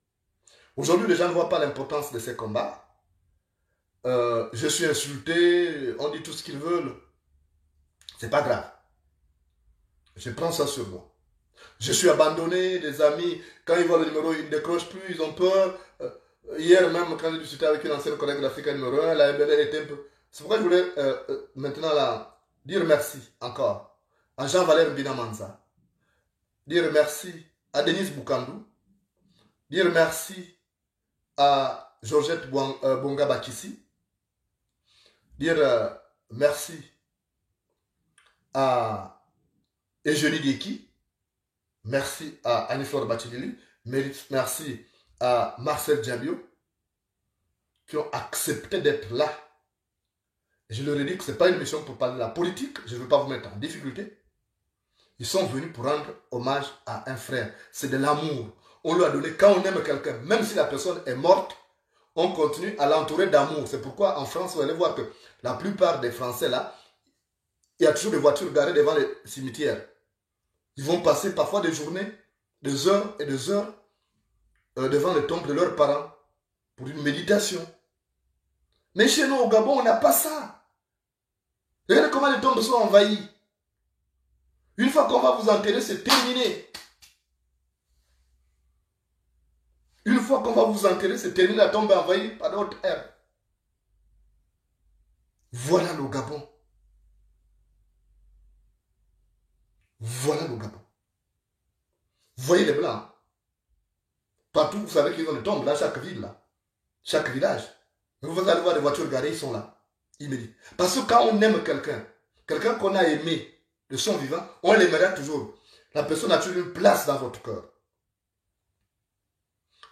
Aujourd'hui, les gens ne voient pas l'importance de ces combats. Je suis insulté, on dit tout ce qu'ils veulent. C'est pas grave. Je prends ça sur moi. Je suis abandonné, des amis, quand ils voient le numéro, ils ne décrochent plus, ils ont peur. Hier même, quand j'ai discuté avec une ancienne collègue d'Africa numéro 1, la MBL était un peu... C'est pourquoi je voulais maintenant là, dire merci encore à Jean-Valère Binamanza, dire merci à Denise Boukandou, dire merci à Georgette Bonga Bakissi, dire merci à Eugénie Dieki, merci à Aniflore Bachilili, merci à Marcel Diabio, qui ont accepté d'être là. Je leur ai dit que ce n'est pas une mission pour parler de la politique, je ne veux pas vous mettre en difficulté. Ils sont venus pour rendre hommage à un frère. C'est de l'amour. On lui a donné, quand on aime quelqu'un, même si la personne est morte, on continue à l'entourer d'amour. C'est pourquoi en France, vous allez voir que la plupart des Français là, il y a toujours des voitures garées devant les cimetières. Ils vont passer parfois des journées, des heures et des heures devant les tombes de leurs parents pour une méditation. Mais chez nous au Gabon, on n'a pas ça. Regardez comment les tombes sont envahies. Une fois qu'on va vous enterrer, c'est terminé. Une fois qu'on va vous enterrer, c'est terminé, la tombe est envahie par d'autres herbes. Voilà le Gabon. Voilà le Gabon. Vous voyez les Blancs. Partout, vous savez qu'ils ont des tombes, là, chaque ville, là. Chaque village. Vous allez voir des voitures garées, ils sont là. Immédiat. Parce que quand on aime quelqu'un, quelqu'un qu'on a aimé de son vivant, on l'aimera toujours. La personne a toujours une place dans votre cœur.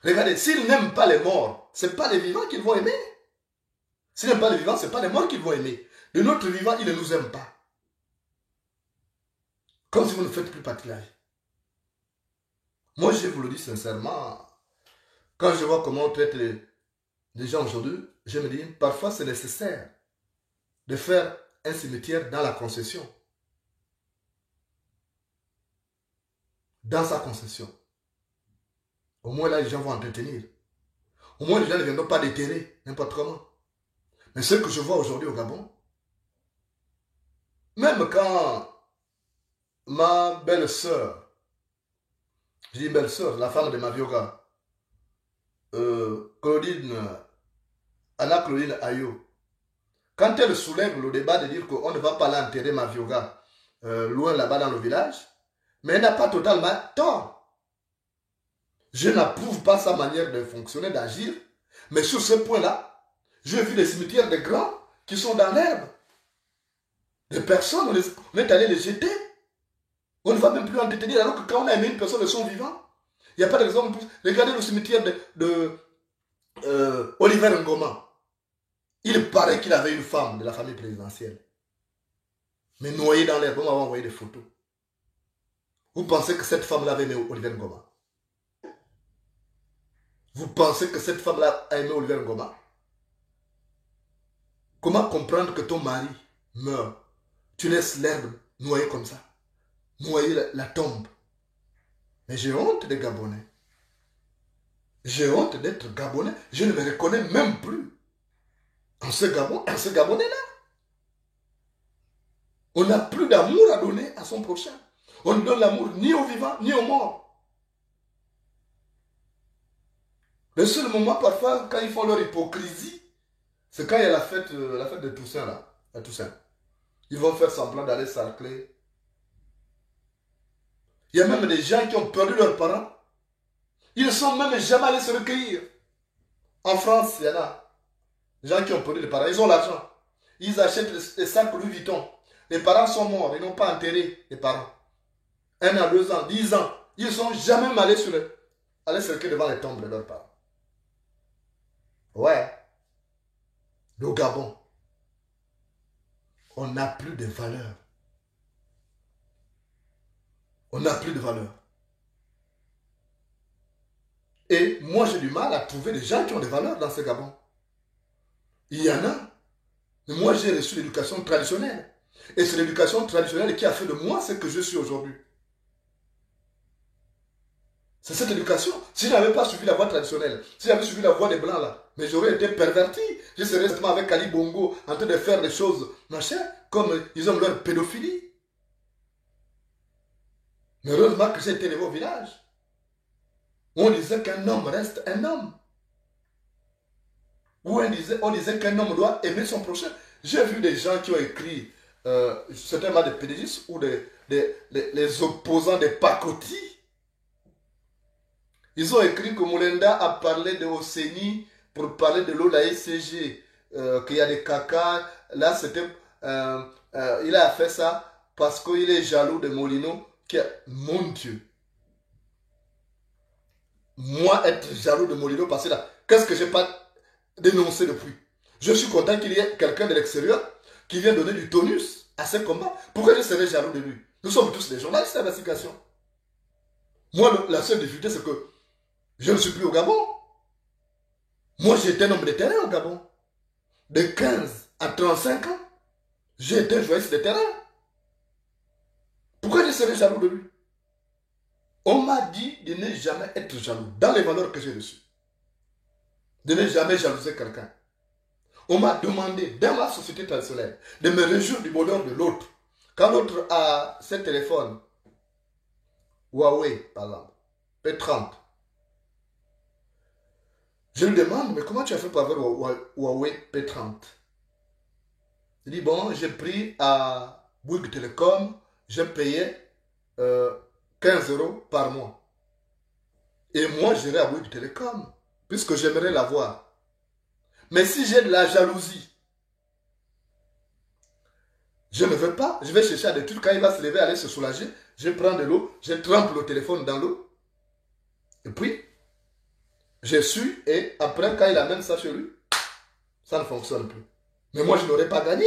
Regardez, s'ils n'aiment pas les morts, ce n'est pas les vivants qu'ils vont aimer. S'ils n'aiment pas les vivants, ce n'est pas les morts qu'ils vont aimer. De notre vivant, ils ne nous aiment pas. Comme si vous ne faites plus partie de la vie. Moi, je vous le dis sincèrement, quand je vois comment on traite les gens aujourd'hui, je me dis, parfois c'est nécessaire de faire un cimetière dans la concession. Dans sa concession. Au moins là, les gens vont entretenir. Au moins les gens ne viendront pas déterrer, n'importe comment. Mais ce que je vois aujourd'hui au Gabon, même quand ma belle-sœur, je dis belle-sœur, la femme de Mavioga, Anna Claudine Ayo, quand elle soulève le débat de dire qu'on ne va pas l'enterrer Mavioga loin là-bas dans le village, mais elle n'a pas totalement tort. Je n'approuve pas sa manière de fonctionner, d'agir, mais sur ce point-là, j'ai vu des cimetières de grands qui sont dans l'herbe. Des personnes, on est allé les jeter. On ne va même plus entretenir, alors que quand on a aimé une personne de son vivant, il n'y a pas d'exemple. Regardez le cimetière de Oliver Ngoma. Il paraît qu'il avait une femme de la famille présidentielle. Mais noyée dans l'herbe, on m'a envoyé des photos. Vous pensez que cette femme-là avait aimé Oliver Ngoma? Vous pensez que cette femme-là a aimé Oliver Ngoma? Comment comprendre que ton mari meurt? Tu laisses l'herbe noyer comme ça, noyer la tombe. Mais j'ai honte des Gabonais. J'ai honte d'être Gabonais. Je ne me reconnais même plus en ce Gabonais-là. On n'a plus d'amour à donner à son prochain. On ne donne l'amour ni aux vivants, ni aux morts. Le seul moment, parfois, quand ils font leur hypocrisie, c'est quand il y a la fête de Toussaint, là. La Toussaint. Ils vont faire semblant d'aller s'arcler. Il y a même des gens qui ont perdu leurs parents. Ils ne sont même jamais allés se recueillir. En France, il y en a des gens qui ont perdu les parents. Ils ont l'argent. Ils achètent les sacs Louis Vuitton. Les parents sont morts. Ils n'ont pas enterré les parents. 1 an, 2 ans, 10 ans. Ils ne sont jamais allés se recueillir devant les tombes de leurs parents. Ouais. Le Gabon. On n'a plus de valeur. On n'a plus de valeur. Et moi, j'ai du mal à trouver des gens qui ont des valeurs dans ce Gabon. Il y en a. Mais moi, j'ai reçu l'éducation traditionnelle. Et c'est l'éducation traditionnelle qui a fait de moi ce que je suis aujourd'hui. C'est cette éducation. Si je n'avais pas suivi la voie traditionnelle, si j'avais suivi la voie des Blancs là, mais j'aurais été perverti. Je serais restement avec Ali Bongo en train de faire des choses, machin, comme ils ont leur pédophilie. Mais heureusement que j'ai été élevé au village. On disait qu'un homme reste un homme. Ou on disait qu'un homme doit aimer son prochain. J'ai vu des gens qui ont écrit, certainement des pédégistes ou les opposants des pacotis. Ils ont écrit que Moulenda a parlé de Ossénie pour parler de l'eau de la ECG, qu'il y a des caca. Là, c'était. Il a fait ça parce qu'il est jaloux de Molino. Mon Dieu. Moi, être jaloux de Molino, parce que là, qu'est-ce que je n'ai pas dénoncé depuis? Je suis content qu'il y ait quelqu'un de l'extérieur qui vient donner du tonus à ce combat. Pourquoi je serais jaloux de lui? Nous sommes tous des journalistes d'investigation. Moi, la seule difficulté, c'est que je ne suis plus au Gabon. Moi, j'étais un homme de terrain au Gabon. De 15 à 35 ans, j'ai été un journaliste de terrain. Pourquoi je serais jaloux de lui? On m'a dit de ne jamais être jaloux dans les valeurs que j'ai reçues. De ne jamais jalouser quelqu'un. On m'a demandé, dans ma société traditionnelle, de me réjouir du bonheur de l'autre. Quand l'autre a ce téléphone, Huawei, par exemple, P30, je lui demande, mais comment tu as fait pour avoir Huawei P30? Il dit, bon, j'ai pris à Bouygues Télécom, j'ai payé 15 € par mois. Et moi, j'irai à Bouygues Télécom, puisque j'aimerais l'avoir. Mais si j'ai de la jalousie, je ne veux pas, je vais chercher à des trucs, quand il va se lever, aller se soulager, je prends de l'eau, je trempe le téléphone dans l'eau, et puis, je suis, et après, quand il amène ça chez lui, ça ne fonctionne plus. Mais moi, je n'aurais pas gagné.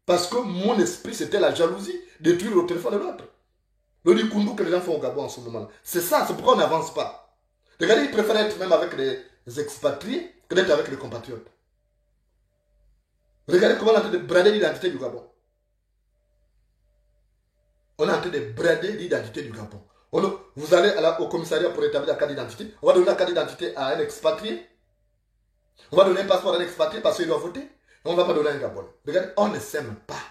Parce que mon esprit, c'était la jalousie, détruire le téléphone de l'autre. Le Dikundu que les gens font au Gabon en ce moment. C'est ça, c'est pourquoi on n'avance pas. Regardez, ils préfèrent être même avec les expatriés que d'être avec les compatriotes. Regardez comment on est en train de brader l'identité du Gabon. On est en train de brader l'identité du Gabon. Vous allez au commissariat pour établir la carte d'identité. On va donner la carte d'identité à un expatrié. On va donner un passeport à un expatrié parce qu'il doit voter. Et on ne va pas donner à un Gabonais. Regardez, on ne s'aime pas.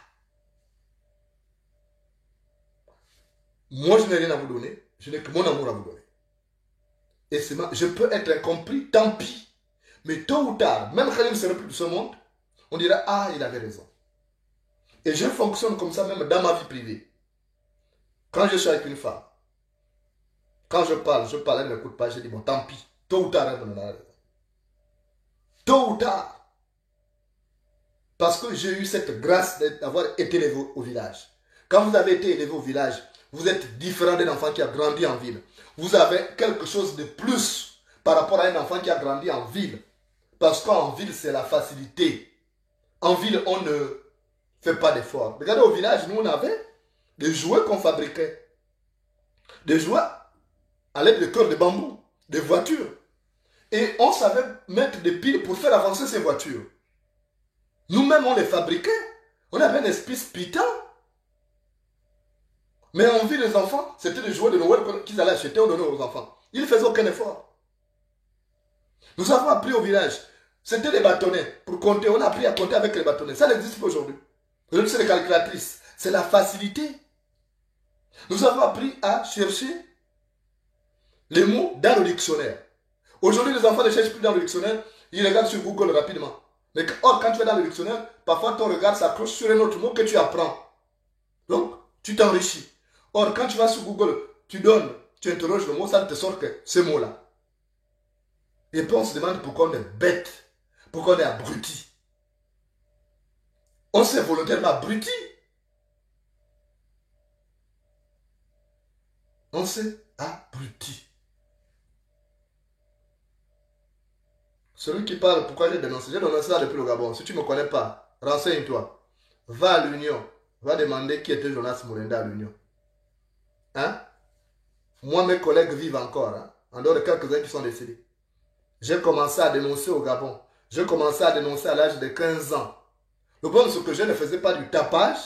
Moi, je n'ai rien à vous donner. Je n'ai que mon amour à vous donner. Et je peux être incompris, tant pis. Mais tôt ou tard, même quand il ne serait plus de ce monde, on dira, ah, il avait raison. Et je fonctionne comme ça même dans ma vie privée. Quand je suis avec une femme, quand je parle, elle ne m'écoute pas, je dis, bon, tant pis. Tôt ou tard, elle me donnera raison. Tôt ou tard. Parce que j'ai eu cette grâce d'avoir été élevé au village. Quand vous avez été élevé au village, vous êtes différent d'un enfant qui a grandi en ville. Vous avez quelque chose de plus par rapport à un enfant qui a grandi en ville. Parce qu'en ville, c'est la facilité. En ville, on ne fait pas d'efforts. Regardez, au village, nous, on avait des jouets qu'on fabriquait. Des jouets à l'aide de cœurs de bambou, des voitures. Et on savait mettre des piles pour faire avancer ces voitures. Nous-mêmes, on les fabriquait. On avait un esprit spitan. Mais on vit les enfants, c'était des jouets de Noël qu'ils allaient acheter ou donner aux enfants. Ils ne faisaient aucun effort. Nous avons appris au village. C'était des bâtonnets. Pour compter, on a appris à compter avec les bâtonnets. Ça n'existe pas aujourd'hui. Aujourd'hui, c'est les calculatrices. C'est la facilité. Nous avons appris à chercher les mots dans le dictionnaire. Aujourd'hui, les enfants ne cherchent plus dans le dictionnaire. Ils regardent sur Google rapidement. Mais quand tu es dans le dictionnaire, parfois ton regard s'accroche sur un autre mot que tu apprends. Donc, tu t'enrichis. Or, quand tu vas sur Google, tu interroges le mot, ça ne te sort que ce mot-là. Et puis on se demande pourquoi on est bête, pourquoi on est abruti. On s'est volontairement abruti. On s'est abruti. Celui qui parle, pourquoi j'ai dénoncé ça depuis le Gabon. Si tu ne me connais pas, renseigne-toi. Va à l'Union. Va demander qui était Jonas Mourenda à l'Union. Hein? Moi, mes collègues vivent encore. Hein? En dehors de quelques-uns qui sont décédés. J'ai commencé à dénoncer au Gabon. J'ai commencé à dénoncer à l'âge de 15 ans. Le problème, c'est que je ne faisais pas du tapage.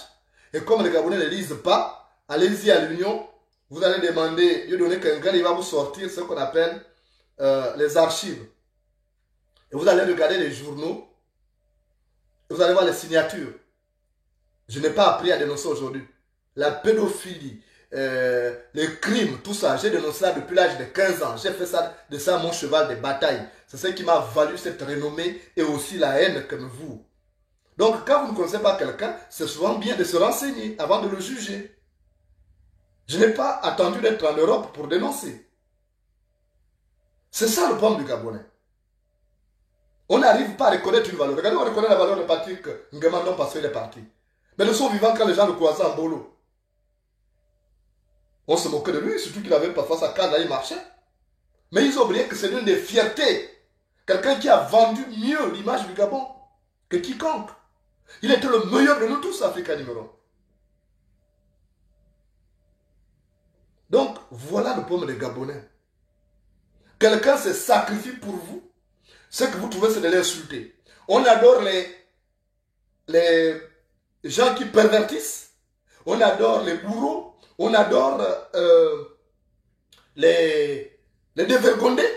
Et comme les Gabonais ne lisent pas, allez-y à l'Union. Vous allez demander, Dieu donner quelqu'un, il va vous sortir ce qu'on appelle les archives. Et vous allez regarder les journaux. Et vous allez voir les signatures. Je n'ai pas appris à dénoncer aujourd'hui. La pédophilie, les crimes, tout ça. J'ai dénoncé ça depuis l'âge de 15 ans. J'ai fait ça de ça mon cheval de bataille. C'est ce qui m'a valu cette renommée et aussi la haine comme vous. Donc, quand vous ne connaissez pas quelqu'un, c'est souvent bien de se renseigner avant de le juger. Je n'ai pas attendu d'être en Europe pour dénoncer. C'est ça le problème du Gabonais. On n'arrive pas à reconnaître une valeur. Regardez, on reconnaît la valeur de Patrick Nguemandon parce qu'il est parti. Mais le son vivant, quand les gens le croisaient en bolo, on se moquait de lui, surtout qu'il avait parfois sa canne, là, il marchait. Mais ils ont oublié que c'est l'une des fiertés. Quelqu'un qui a vendu mieux l'image du Gabon que quiconque. Il était le meilleur de nous tous, Africa numéro 1. Donc, voilà le problème des Gabonais. Quelqu'un se sacrifie pour vous. Ce que vous trouvez, c'est de l'insulter. On adore les gens qui pervertissent. On adore les bourreaux. On adore les dévergondés.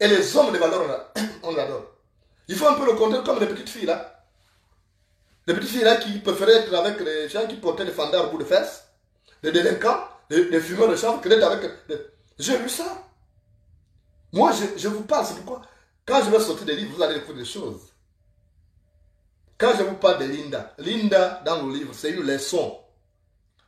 Et les hommes de valeur, on l'adore. Il faut un peu le contraire comme les petites filles là. Les petites filles là qui préféraient être avec les gens qui portaient des fandards au bout de fesses. Les délinquants, les fumeurs de chambre, que d'être avec... J'ai vu ça. Moi, je vous parle, c'est pourquoi... Quand je vais sortir des livres, vous allez découvrir des choses. Quand je vous parle de Linda, Linda, dans le livre, c'est une leçon.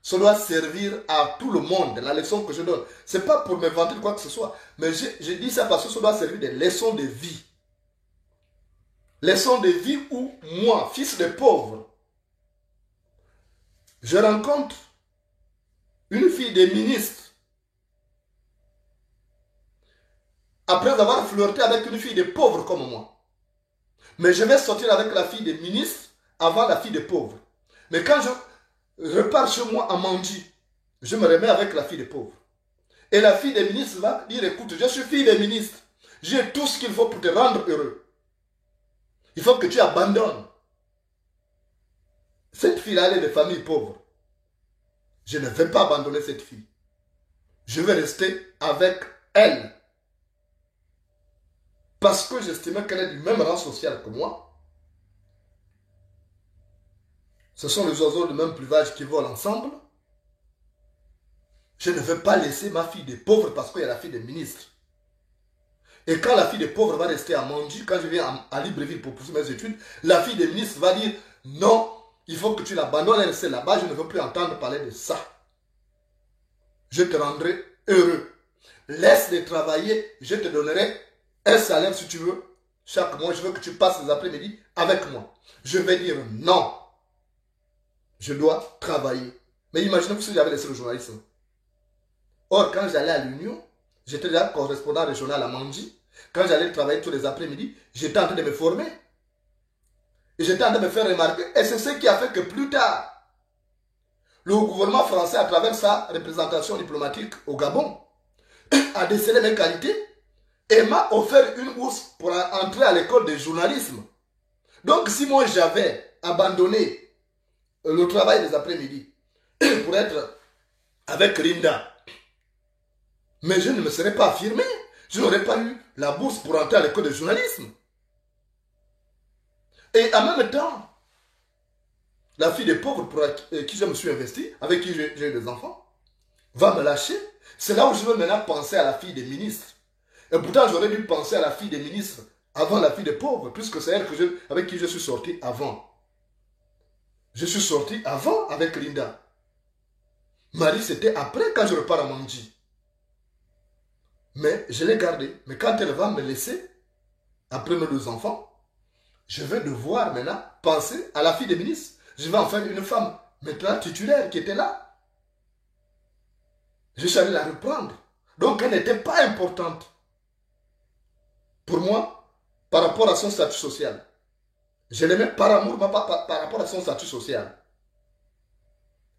Ça doit servir à tout le monde, la leçon que je donne. Ce n'est pas pour me vanter de quoi que ce soit, mais je dis ça parce que ça doit servir des leçons de vie. Leçons de vie où moi, fils de pauvre, je rencontre une fille de ministre. Après avoir flirté avec une fille de pauvre comme moi. Mais je vais sortir avec la fille des ministres avant la fille des pauvres. Mais quand je repars chez moi à Mandi, je me remets avec la fille des pauvres. Et la fille des ministres va dire, écoute, je suis fille des ministres. J'ai tout ce qu'il faut pour te rendre heureux. Il faut que tu abandonnes. Cette fille-là, elle est de famille pauvre. Je ne vais pas abandonner cette fille. Je vais rester avec elle. Parce que j'estimais qu'elle est du même rang social que moi. Ce sont les oiseaux du même plumage qui volent ensemble. Je ne vais pas laisser ma fille des pauvres parce qu'il y a la fille des ministres. Et quand la fille des pauvres va rester à Mandi, quand je viens à Libreville pour poursuivre mes études, la fille des ministres va dire non, il faut que tu l'abandonnes, elle reste là-bas, je ne veux plus entendre parler de ça. Je te rendrai heureux. Laisse de travailler, je te donnerai un salaire si tu veux. chaque mois, je veux que tu passes les après-midi avec moi. Je vais dire non. Je dois travailler. Mais imaginez-vous si j'avais laissé le journalisme. Or, quand j'allais à l'Union, j'étais déjà correspondant régional à Manji. Quand j'allais travailler tous les après-midi, j'étais en train de me former. Et j'étais en train de me faire remarquer. Et c'est ce qui a fait que plus tard, le gouvernement français, à travers sa représentation diplomatique au Gabon, a décelé mes qualités et m'a offert une bourse pour entrer à l'école de journalisme. Donc, si moi j'avais abandonné le travail des après-midi pour être avec Rinda, mais je ne me serais pas affirmé. Je n'aurais pas eu la bourse pour entrer à l'école de journalisme. Et en même temps, la fille des pauvres pour qui je me suis investi, avec qui j'ai eu des enfants, va me lâcher. C'est là où je veux maintenant penser à la fille des ministres. Et pourtant, j'aurais dû penser à la fille des ministres avant la fille des pauvres, puisque c'est elle avec qui je suis sorti avant. Je suis sorti avant avec Linda. Marie, c'était après quand je repars à Manji. Mais je l'ai gardée. Mais quand elle va me laisser, après nos 2 enfants, je vais devoir maintenant penser à la fille des ministres. Je vais en faire une femme maintenant titulaire qui était là. Je suis allé la reprendre. Donc elle n'était pas importante pour moi par rapport à son statut social. Je l'aimais par amour, mais pas par rapport à son statut social.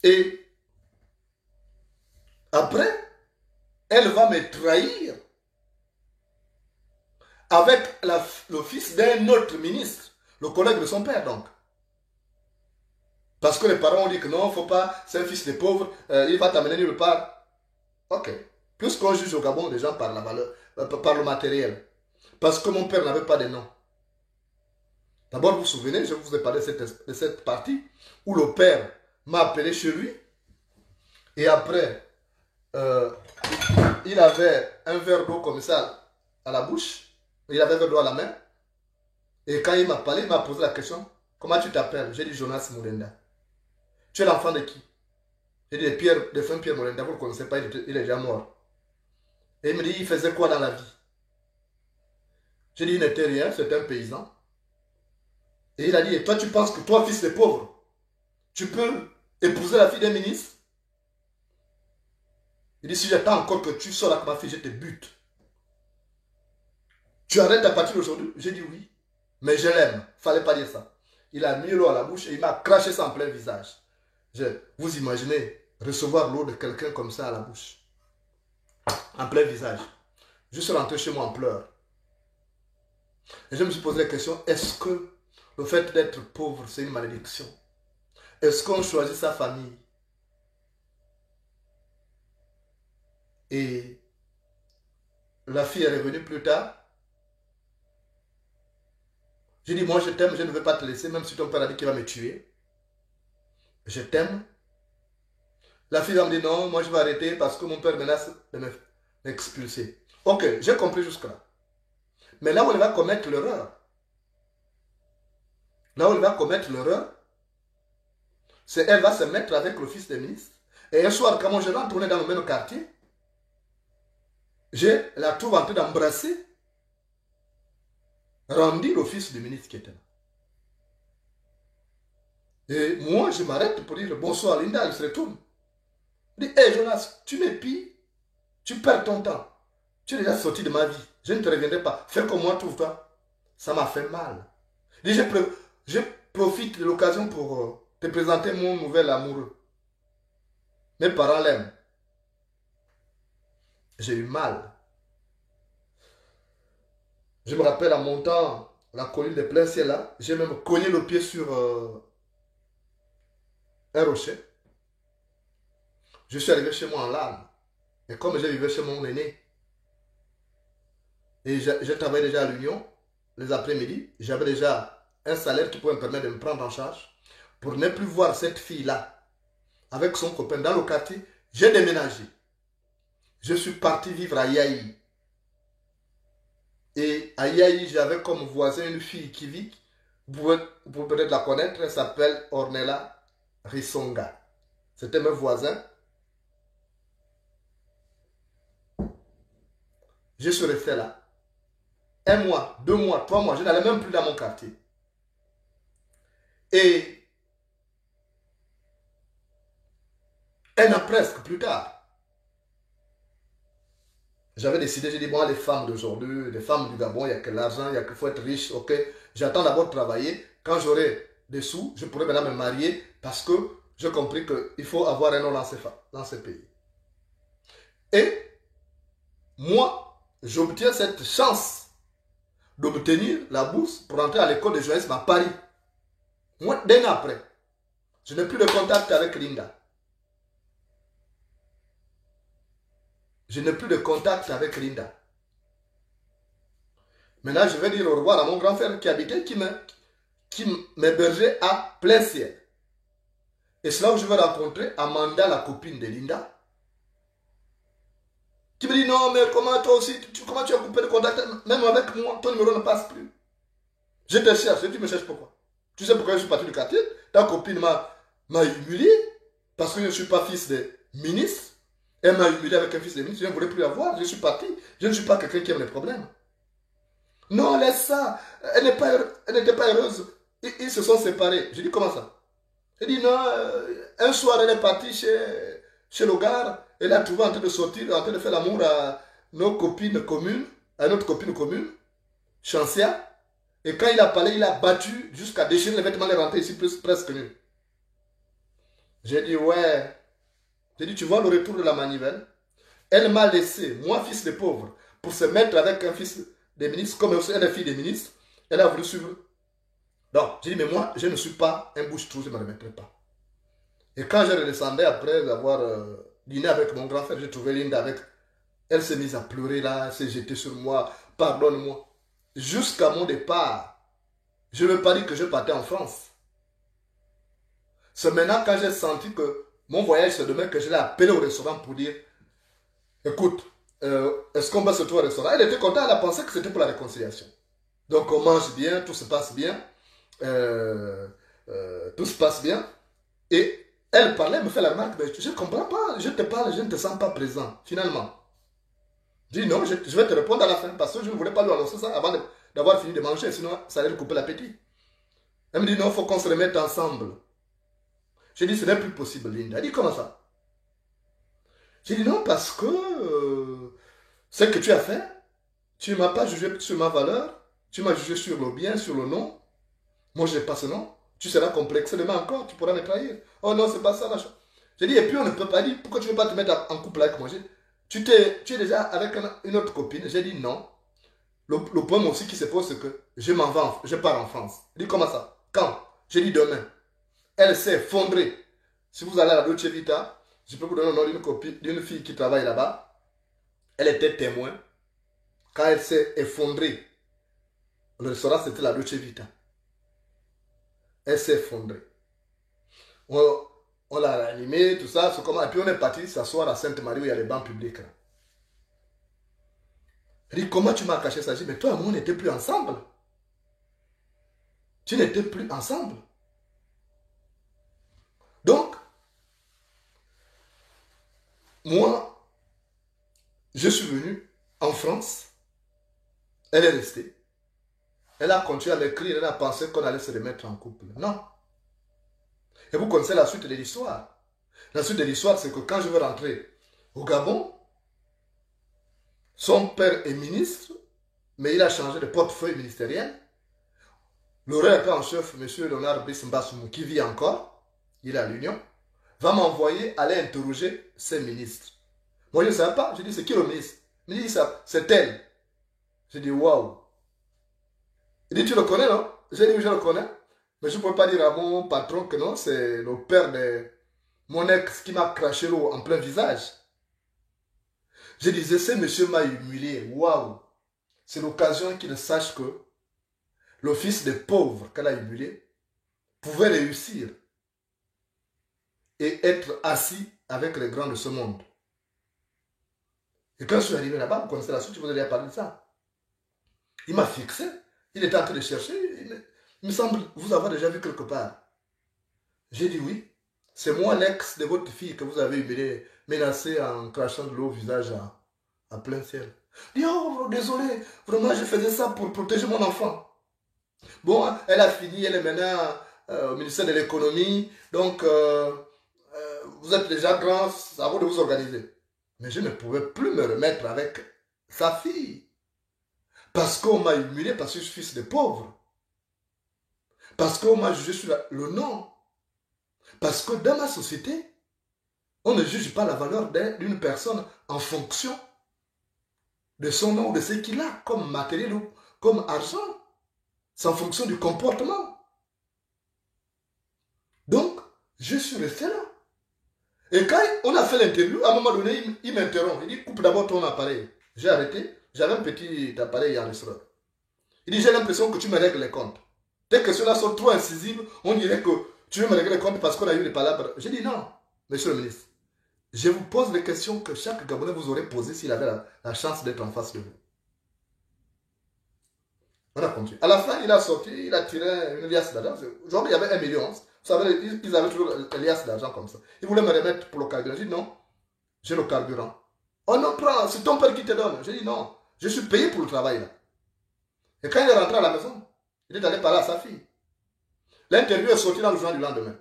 Et après, elle va me trahir avec le fils d'un autre ministre, le collègue de son père donc. Parce que les parents ont dit que non, faut pas, c'est un fils de pauvre, il va t'amener nulle part. Ok. Puisqu'on juge au Gabon des gens par la valeur, par le matériel. Parce que mon père n'avait pas de nom. D'abord, vous vous souvenez, je vous ai parlé de cette partie où le père m'a appelé chez lui. Et après, il avait un verre d'eau comme ça à la bouche. Il avait un verre d'eau à la main. Et quand il m'a parlé, il m'a posé la question, comment tu t'appelles? J'ai dit Jonas Mourenda. Tu es l'enfant de qui? J'ai dit de frère Pierre Mourenda, vous ne le connaissez pas, il est déjà mort. Et il me dit, il faisait quoi dans la vie? J'ai dit, il n'était rien, c'était un paysan. Et il a dit, et toi tu penses que toi, fils de pauvre, tu peux épouser la fille d'un ministre? Il dit, si j'attends encore que tu sors avec ma fille, je te bute. Tu arrêtes à partir d'aujourd'hui? J'ai dit oui. Mais je l'aime. Fallait pas dire ça. Il a mis l'eau à la bouche et il m'a craché ça en plein visage. Vous imaginez recevoir l'eau de quelqu'un comme ça à la bouche. En plein visage. Je suis rentré chez moi en pleurs. Et je me suis posé la question, est-ce que le fait d'être pauvre, c'est une malédiction? Est-ce qu'on choisit sa famille? Et la fille est revenue plus tard. J'ai dit, moi je t'aime, je ne veux pas te laisser, même si ton père a dit qu'il va me tuer. Je t'aime. La fille va me dire, non, moi je vais arrêter parce que mon père menace de m'expulser. Ok, j'ai compris jusque-là. Mais là où elle va commettre l'erreur, c'est qu'elle va se mettre avec le fils des ministres. Et un soir, quand je rentre, on est dans le même quartier, je la trouve en train d'embrasser Randy, le fils du ministre qui était là. Et moi, je m'arrête pour dire bonsoir Linda, elle se retourne. Je dis, hé Jonas, tu m'épies, tu perds ton temps. Tu es déjà sorti de ma vie, je ne te reviendrai pas. Fais comme moi, trouve-toi. Ça m'a fait mal. Je profite de l'occasion pour te présenter mon nouvel amoureux. Mes parents l'aiment. J'ai eu mal. Je me rappelle en montant la colline de plein ciel là, j'ai même cogné le pied sur un rocher. Je suis arrivé chez moi en larmes. Et comme j'ai vécu chez mon aîné, et je travaillais déjà à l'Union, les après-midi, j'avais déjà un salaire qui pouvait me permettre de me prendre en charge. Pour ne plus voir cette fille-là, avec son copain dans le quartier, j'ai déménagé. Je suis parti vivre à Yaï. Et à Yaï, j'avais comme voisin une fille qui vit, vous pouvez peut-être la connaître, elle s'appelle Ornella Risonga. C'était mes voisins. Je suis resté là. 1 mois, 2 mois, 3 mois, je n'allais même plus dans mon quartier. Et un an presque plus tard, j'avais décidé, j'ai dit, bon, les femmes d'aujourd'hui, les femmes du Gabon, il n'y a que l'argent, il faut être riche, ok. J'attends d'abord de travailler. Quand j'aurai des sous, je pourrai maintenant me marier parce que j'ai compris qu'il faut avoir un nom dans ces pays. Et moi, j'obtiens cette chance d'obtenir la bourse pour entrer à l'école de journalisme à Paris. Moi, d'un an après, je n'ai plus de contact avec Linda. Je n'ai plus de contact avec Linda. Maintenant, je vais dire au revoir à mon grand frère qui habitait, qui m'hébergeait à plein ciel. Et c'est là où je vais rencontrer Amanda, la copine de Linda. Qui me dit, non, mais comment toi aussi, comment tu as coupé le contact? Même avec moi, ton numéro ne passe plus. Je te cherche, et tu me cherches pourquoi? Tu sais pourquoi je suis parti du quartier? Ta copine m'a humilié parce que je ne suis pas fils de ministre. Elle m'a humilié avec un fils de ministre, je ne voulais plus avoir, je suis parti. Je ne suis pas quelqu'un qui aime les problèmes. Non, laisse ça. Elle n'était pas heureuse. Ils se sont séparés. Je dis, comment ça? Elle dit, non, un soir, elle est partie chez le gars. Elle a trouvé en train de sortir, en train de faire l'amour à nos copines communes, à notre copine commune, Chancia. Et quand il a parlé, il a battu jusqu'à déchirer les vêtements, les rentrer ici presque nu. J'ai dit, ouais. J'ai dit, tu vois le retour de la manivelle? Elle m'a laissé, moi, fils de pauvre, pour se mettre avec un fils des ministres, comme aussi elle est fille des ministres. Elle a voulu suivre. Donc, j'ai dit, mais moi, je ne suis pas un bouche-trou, je ne me remettrai pas. Et quand je redescendais après avoir dîné avec mon grand frère, j'ai trouvé Linda avec. Elle s'est mise à pleurer là, elle s'est jetée sur moi, pardonne-moi. Jusqu'à mon départ, je ne veux pas dire que je partais en France. C'est maintenant quand j'ai senti que mon voyage se demain que je l'ai appelé au restaurant pour dire, écoute, est-ce qu'on va se trouver au restaurant? Elle était contente, elle a pensé que c'était pour la réconciliation. Donc on mange bien, tout se passe bien. Tout se passe bien. Et elle parlait, elle me fait la remarque, mais je ne comprends pas, je te parle, je ne te sens pas présent, finalement. Je dis non, je vais te répondre à la fin, parce que je ne voulais pas lui annoncer ça avant d'avoir fini de manger, sinon ça allait lui couper l'appétit. Elle me dit non, il faut qu'on se remette ensemble. J'ai dit, ce n'est plus possible, Linda. Elle dit, comment ça? J'ai dit, non, parce que ce que tu as fait, tu ne m'as pas jugé sur ma valeur, tu m'as jugé sur le bien, sur le nom. Moi, je n'ai pas ce nom. Tu seras complexé demain encore, tu pourras me trahir. Oh non, c'est pas ça, machin. J'ai dit, et puis on ne peut pas dire, pourquoi tu ne veux pas te mettre en couple avec moi? Tu es déjà avec une autre copine. J'ai dit, non. Le problème aussi qui se pose, c'est que je m'en vais, je pars en France. Elle dit, comment ça? Quand? J'ai dit, demain. Elle s'est effondrée. Si vous allez à la Dolce Vita, je peux vous donner le nom d'une copine, d'une fille qui travaille là-bas. Elle était témoin. Quand elle s'est effondrée, le restaurant c'était la Dolce Vita. Elle s'est effondrée. On l'a animée, tout ça, c'est comment. Et puis on est parti s'asseoir à Sainte-Marie où il y a les bancs publics. Là. Elle dit, comment tu m'as caché ça? Je dis, mais toi et moi, on n'était plus ensemble. Tu n'étais plus ensemble. Donc, moi, je suis venu en France. Elle est restée. Elle a continué à m'écrire, elle a pensé qu'on allait se remettre en couple. Non. Et vous connaissez la suite de l'histoire. La suite de l'histoire, c'est que quand je veux rentrer au Gabon, son père est ministre, mais il a changé de portefeuille ministériel. Le rédacteur en chef, M. Léonard Brice Mbassoumou, qui vit encore, il est à l'Union, va m'envoyer aller interroger ses ministres. Moi, je ne savais pas. Je dis, c'est qui le ministre? Il me dit, c'est elle. Je dis, waouh. Il dit, tu le connais, non? J'ai dit, oui, je le connais. Mais je ne peux pas dire à mon patron que non, c'est le père de mon ex qui m'a craché l'eau en plein visage. Je disais, ce monsieur m'a humilié. Waouh! C'est l'occasion qu'il sache que le fils des pauvres qu'elle a humilié pouvait réussir et être assis avec les grands de ce monde. Et quand je suis arrivé là-bas, vous connaissez la suite, je vous ai parlé de ça. Il m'a fixé. Il était en train de chercher. Il me semble vous avoir déjà vu quelque part. J'ai dit oui. C'est moi l'ex de votre fille que vous avez humilié, menacé en crachant de l'eau au visage à plein ciel. Il dit, oh, désolé, vraiment, je faisais ça pour protéger mon enfant. Bon, elle a fini, elle est maintenant au ministère de l'économie. Donc, vous êtes déjà grand, c'est à vous de vous organiser. Mais je ne pouvais plus me remettre avec sa fille. Parce qu'on m'a humilié, parce que je suis fils de pauvre. Parce qu'on m'a jugé sur le nom. Parce que dans ma société, on ne juge pas la valeur d'une personne en fonction de son nom ou de ce qu'il a comme matériel ou comme argent. C'est en fonction du comportement. Donc, je suis resté là. Et quand on a fait l'interview, à un moment donné, il m'interrompt. Il dit, coupe d'abord ton appareil. J'ai arrêté. J'avais un petit appareil enregistreur. Il dit, j'ai l'impression que tu me règles les comptes. Tes questions-là sont trop incisives. On dirait que tu veux me régler les comptes parce qu'on a eu les palabres. J'ai dit, non, monsieur le ministre. Je vous pose les questions que chaque Gabonais vous aurait posées s'il avait la chance d'être en face de vous. On a continué. À la fin, il a sorti, il a tiré une liasse d'argent. Aujourd'hui, il y avait 1 million. Vous savez, ils avaient toujours une liasse d'argent comme ça. Ils voulaient me remettre pour le carburant. J'ai dit non, j'ai le carburant. Oh non, prends, c'est ton père qui te donne. J'ai dit non, je suis payé pour le travail là. Et quand il est rentré à la maison, il est allé parler à sa fille. L'interview est sortie dans le journal du lendemain.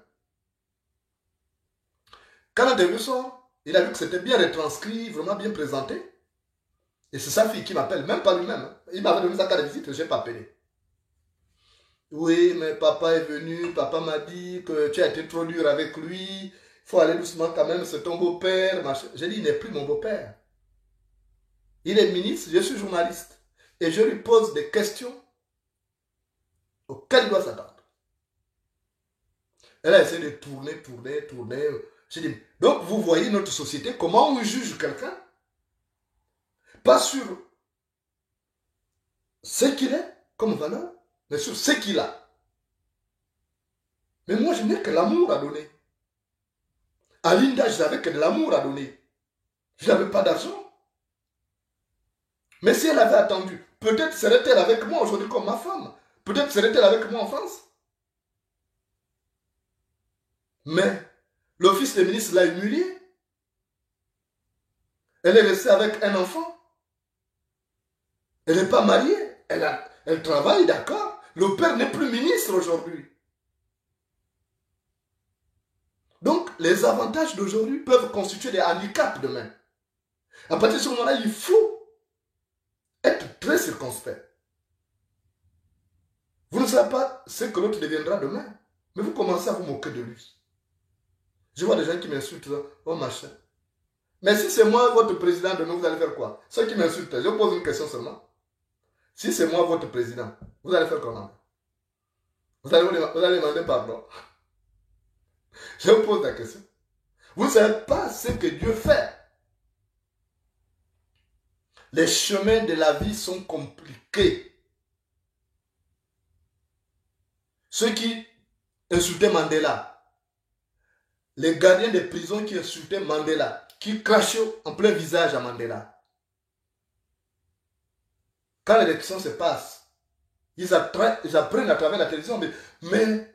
Quand l'interview sort, il a vu que c'était bien retranscrit, vraiment bien présenté. Et c'est sa fille qui m'appelle, même pas lui-même. Il m'avait donné sa carte de visite, je n'ai pas appelé. Oui, mais papa est venu, papa m'a dit que tu as été trop dur avec lui, il faut aller doucement quand même, c'est ton beau-père. J'ai dit, il n'est plus mon beau-père. Il est ministre, je suis journaliste. Et je lui pose des questions auxquelles il doit s'attendre. Elle a essayé de tourner. J'ai dit, donc vous voyez notre société, comment on juge quelqu'un? Pas sur ce qu'il est comme valeur, mais sur ce qu'il a. Mais moi, je n'ai que l'amour à donner. À Linda, je n'avais que de l'amour à donner. Je n'avais pas d'argent. Mais si elle avait attendu, peut-être serait-elle avec moi aujourd'hui comme ma femme. Peut-être serait-elle avec moi en France. Mais le fils du ministre l'a humiliée. Elle est restée avec un enfant. Elle n'est pas mariée. Elle travaille, d'accord. Le père n'est plus ministre aujourd'hui. Donc, les avantages d'aujourd'hui peuvent constituer des handicaps demain. À partir de ce moment-là, il faut être très circonspect. Vous ne savez pas ce que l'autre deviendra demain, mais vous commencez à vous moquer de lui. Je vois des gens qui m'insultent, oh machin. Mais si c'est moi votre président demain, vous allez faire quoi? Ceux qui m'insultent, je pose une question seulement. Si c'est moi votre président, vous allez faire comment? Vous allez demander pardon. Je vous pose la question. Vous ne savez pas ce que Dieu fait. Les chemins de la vie sont compliqués. Ceux qui insultaient Mandela, les gardiens des prisons qui insultaient Mandela, qui crachaient en plein visage à Mandela. Quand l'élection se passe, ils apprennent à travers la télévision, mais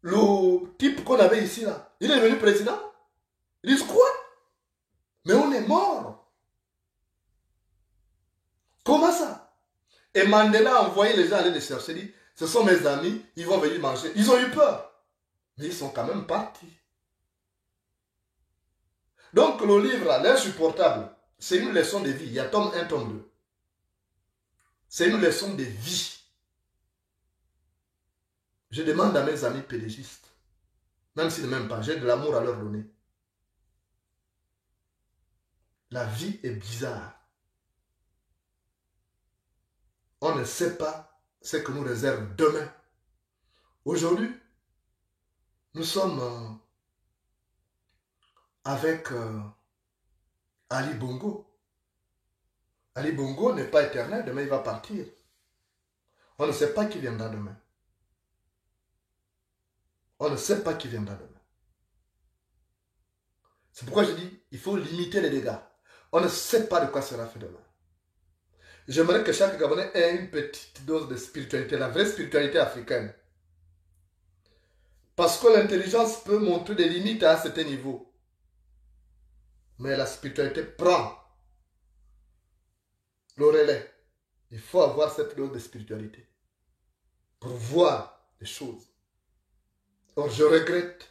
le type qu'on avait ici, là, il est devenu président. Ils disent quoi? Mais on est mort. Comment ça? Et Mandela a envoyé les gens aller les chercher. Il dit, ce sont mes amis, ils vont venir manger. Ils ont eu peur. Mais ils sont quand même partis. Donc le livre, L'insupportable, c'est une leçon de vie. Il y a tome 1, tome 2. C'est une leçon de vie. Je demande à mes amis pédégistes, même s'ils ne m'aiment pas, j'ai de l'amour à leur donner. La vie est bizarre. On ne sait pas ce que nous réserve demain. Aujourd'hui, nous sommes avec Ali Bongo. Ali Bongo n'est pas éternel, demain il va partir. On ne sait pas qui viendra demain. On ne sait pas qui viendra demain. C'est pourquoi je dis, il faut limiter les dégâts. On ne sait pas de quoi sera fait demain. J'aimerais que chaque Gabonais ait une petite dose de spiritualité, la vraie spiritualité africaine. Parce que l'intelligence peut montrer des limites à un certain niveau. Mais la spiritualité prend. le relais. Il faut avoir cette dose de spiritualité pour voir les choses. Or, je regrette.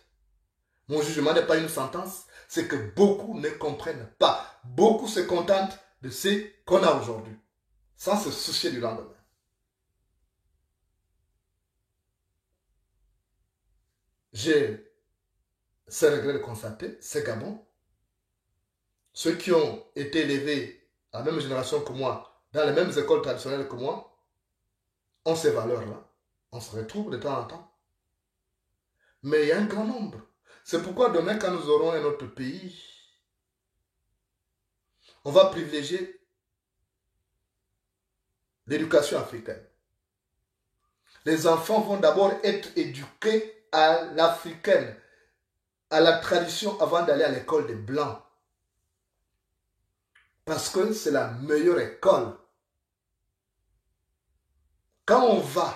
Mon jugement n'est pas une sentence. C'est que beaucoup ne comprennent pas. Beaucoup se contentent de ce qu'on a aujourd'hui, sans se soucier du lendemain. J'ai ce regret de constater, c'est Gabon. Ceux qui ont été élevés à la même génération que moi, dans les mêmes écoles traditionnelles que moi, ont ces valeurs-là. On se retrouve de temps en temps. Mais il y a un grand nombre. C'est pourquoi demain, quand nous aurons un autre pays, on va privilégier l'éducation africaine. Les enfants vont d'abord être éduqués à l'africaine, à la tradition avant d'aller à l'école des Blancs. Parce que c'est la meilleure école. Quand on va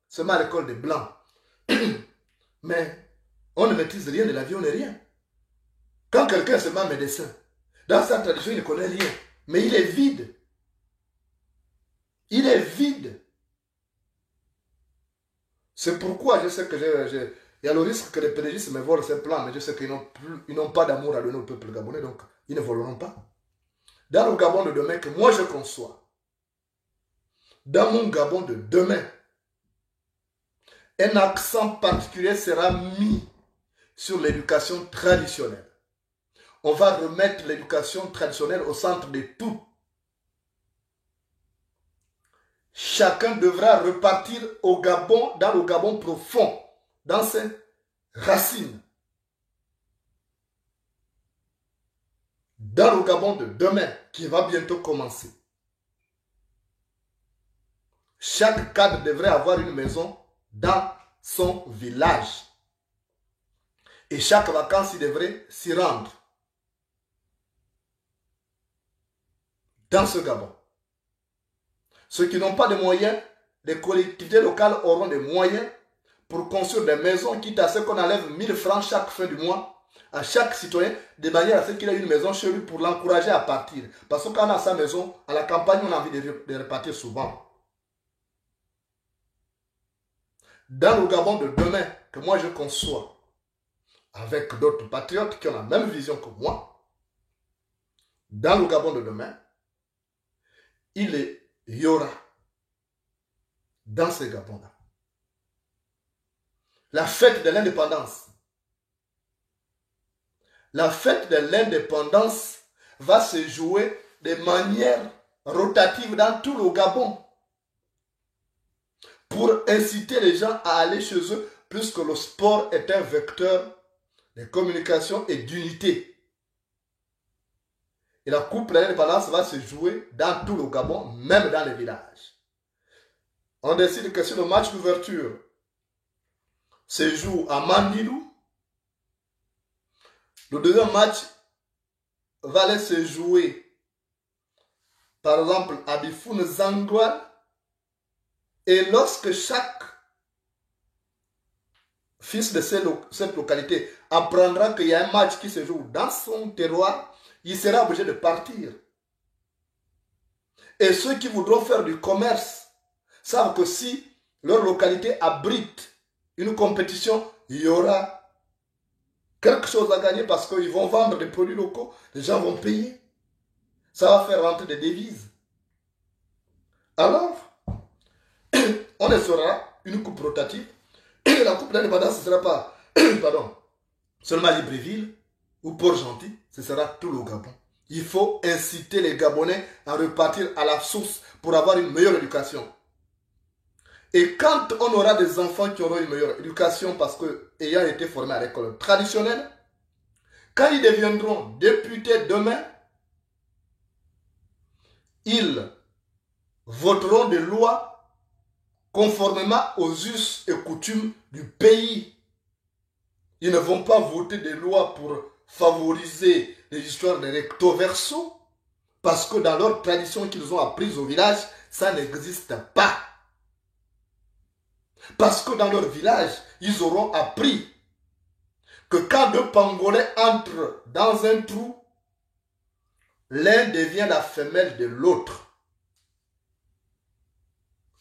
seulement à l'école des Blancs, mais on ne maîtrise rien de la vie, on n'est rien. Quand quelqu'un est seulement médecin, dans sa tradition, il ne connaît rien, mais il est vide. Il est vide. C'est pourquoi je sais que il y a le risque que les pédégistes me volent ces plans, mais je sais qu'ils n'ont pas d'amour à donner au peuple gabonais, donc ils ne voleront pas. Dans le Gabon de demain que moi je conçois, dans mon Gabon de demain, un accent particulier sera mis sur l'éducation traditionnelle. On va remettre l'éducation traditionnelle au centre de tout. Chacun devra repartir au Gabon, dans le Gabon profond, dans ses racines. Dans le Gabon de demain, qui va bientôt commencer. Chaque cadre devrait avoir une maison dans son village. Et chaque vacances, il devrait s'y rendre. Dans ce Gabon. Ceux qui n'ont pas de moyens, les collectivités locales auront des moyens pour construire des maisons, quitte à ce qu'on enlève 1000 francs chaque fin du mois à chaque citoyen, de manière à ce qu'il ait une maison chez lui pour l'encourager à partir. Parce que quand on a sa maison, à la campagne, on a envie de repartir souvent. Dans le Gabon de demain, que moi je conçois, avec d'autres patriotes qui ont la même vision que moi, dans le Gabon de demain, il y aura dans ce Gabon-là la fête de l'indépendance. La fête de l'indépendance va se jouer de manière rotative dans tout le Gabon pour inciter les gens à aller chez eux, puisque le sport est un vecteur de communication et d'unité. Et la coupe de l'indépendance va se jouer dans tout le Gabon, même dans les villages. On décide que si le match d'ouverture se joue à Mandilou, le deuxième match va aller se jouer, par exemple, à Bifoun Zangouan. Et lorsque chaque fils de cette localité apprendra qu'il y a un match qui se joue dans son terroir, il sera obligé de partir. Et ceux qui voudront faire du commerce savent que si leur localité abrite une compétition, il y aura quelque chose à gagner parce qu'ils vont vendre des produits locaux, les gens vont payer. Ça va faire rentrer des devises. Alors, on sera une coupe rotative. Et la coupe d'indépendance, ce ne sera pas seulement Libreville ou Port-Gentil, ce sera tout le Gabon. Il faut inciter les Gabonais à repartir à la source pour avoir une meilleure éducation. Et quand on aura des enfants qui auront une meilleure éducation parce qu'ayant été formés à l'école traditionnelle, quand ils deviendront députés demain, ils voteront des lois conformément aux us et coutumes du pays. Ils ne vont pas voter des lois pour favoriser les histoires de recto verso, parce que dans leur tradition qu'ils ont apprise au village, ça n'existe pas. Parce que dans leur village, ils auront appris que quand deux pangolais entrent dans un trou, l'un devient la femelle de l'autre.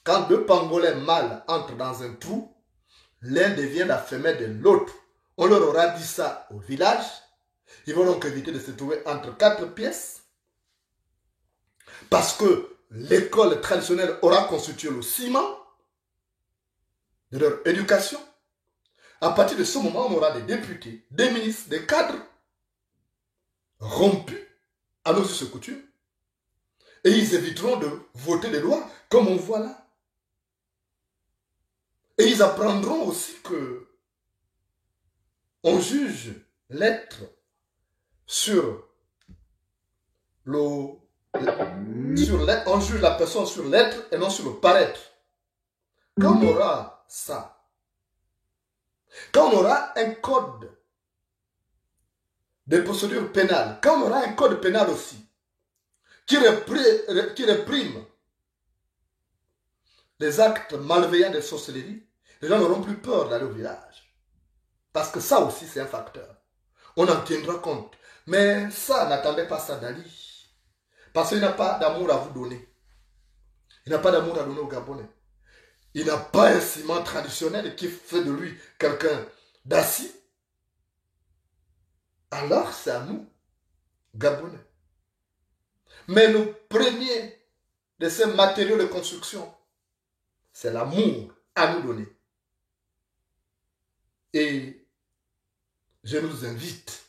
Quand deux pangolins mâles entrent dans un trou, l'un devient la femelle de l'autre. On leur aura dit ça au village. Ils vont donc éviter de se trouver entre quatre pièces. Parce que l'école traditionnelle aura constitué le ciment de leur éducation. À partir de ce moment, on aura des députés, des ministres, des cadres rompus à nos us et coutumes. Et ils éviteront de voter des lois comme on voit là. Et ils apprendront aussi que on juge l'être sur on juge la personne sur l'être et non sur le paraître. Quand on aura ça, quand on aura un code de procédure pénale, quand on aura un code pénal aussi, qui réprime les actes malveillants de sorcellerie, les gens n'auront plus peur d'aller au village. Parce que ça aussi, c'est un facteur. On en tiendra compte. Mais ça, n'attendez pas ça d'Ali. Parce qu'il n'a pas d'amour à vous donner. Il n'a pas d'amour à donner aux Gabonais. Il n'a pas un ciment traditionnel qui fait de lui quelqu'un d'assis. Alors, c'est à nous, Gabonais. Mais le premier de ces matériaux de construction, c'est l'amour à nous donner. Et je nous invite,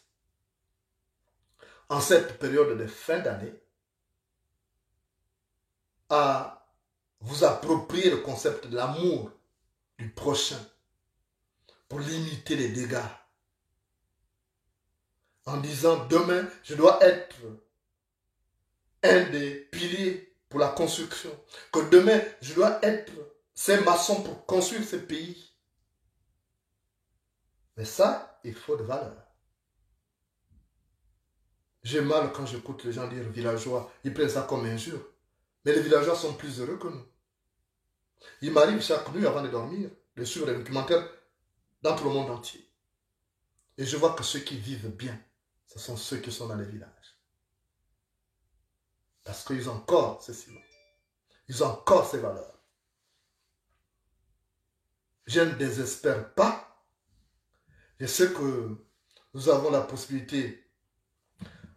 en cette période de fin d'année, à vous approprier le concept de l'amour du prochain pour limiter les dégâts. En disant, demain, je dois être un des piliers pour la construction. Que demain, je dois être ces maçons pour construire ce pays. Mais ça, il faut de valeur. J'ai mal quand j'écoute les gens dire villageois. Ils prennent ça comme injure. Mais les villageois sont plus heureux que nous. Il m'arrive chaque nuit avant de dormir de suivre les documentaires dans tout le monde entier. Et je vois que ceux qui vivent bien, ce sont ceux qui sont dans les villages. Parce qu'ils ont encore ce ciment. Ils ont encore ces valeurs. Je ne désespère pas. Je sais que nous avons la possibilité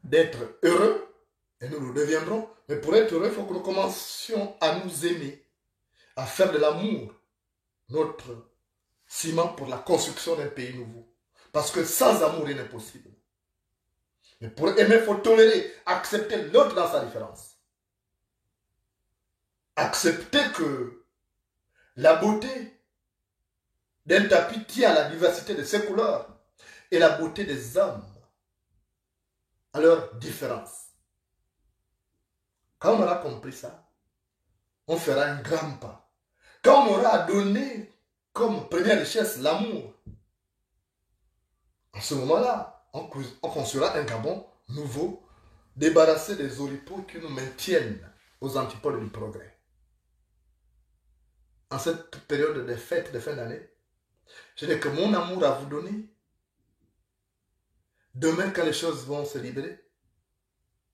d'être heureux, et nous le deviendrons. Mais pour être heureux, il faut que nous commencions à nous aimer, à faire de l'amour notre ciment pour la construction d'un pays nouveau. Parce que sans amour, rien n'est possible. Mais pour aimer, il faut tolérer, accepter l'autre dans sa différence. Accepter que la beauté d'un tapis tient à la diversité de ses couleurs et la beauté des hommes à leur différence. Quand on aura compris ça, on fera un grand pas. Quand on aura donné comme première richesse l'amour, en ce moment-là, on construira un Gabon nouveau, débarrassé des oripeaux qui nous maintiennent aux antipodes du progrès. En cette période de fête de fin d'année, je n'ai que mon amour à vous donner. Demain, quand les choses vont se libérer,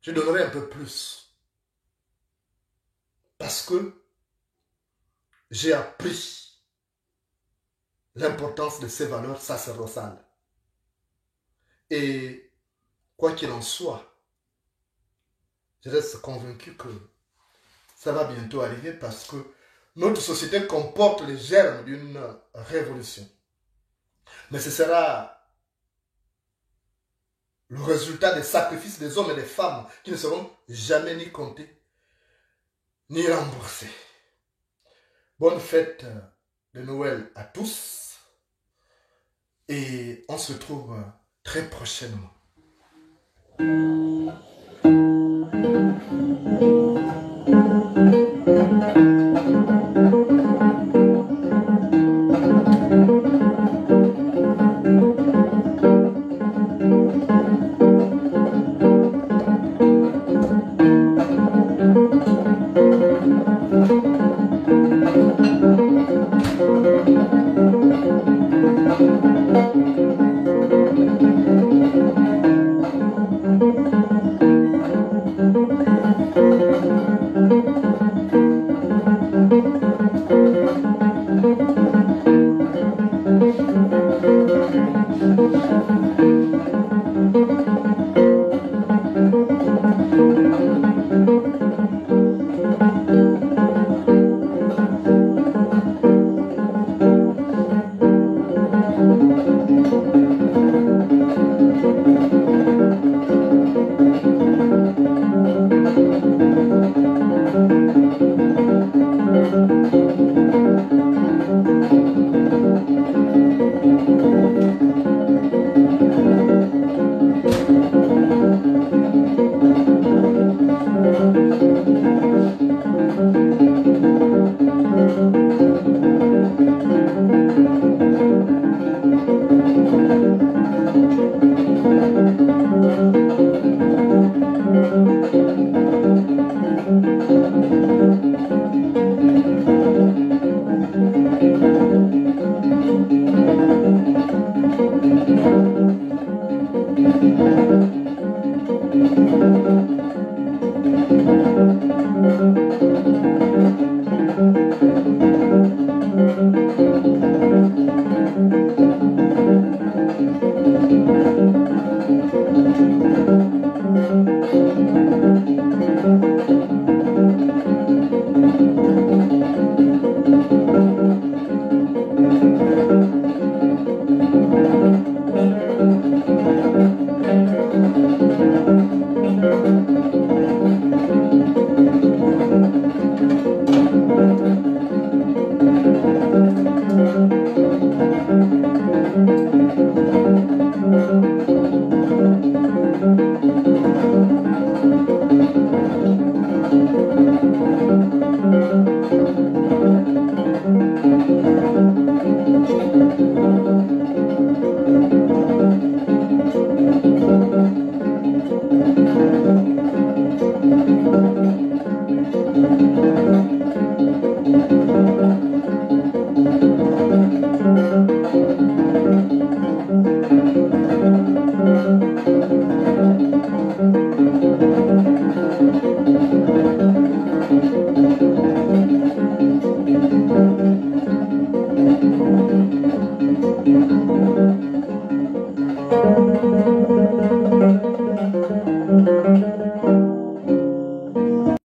je donnerai un peu plus. Parce que j'ai appris l'importance de ces valeurs sacerdotales. Et quoi qu'il en soit, je reste convaincu que ça va bientôt arriver parce que notre société comporte les germes d'une révolution. Mais ce sera le résultat des sacrifices des hommes et des femmes qui ne seront jamais ni comptés, ni remboursés. Bonne fête de Noël à tous et on se retrouve très prochainement.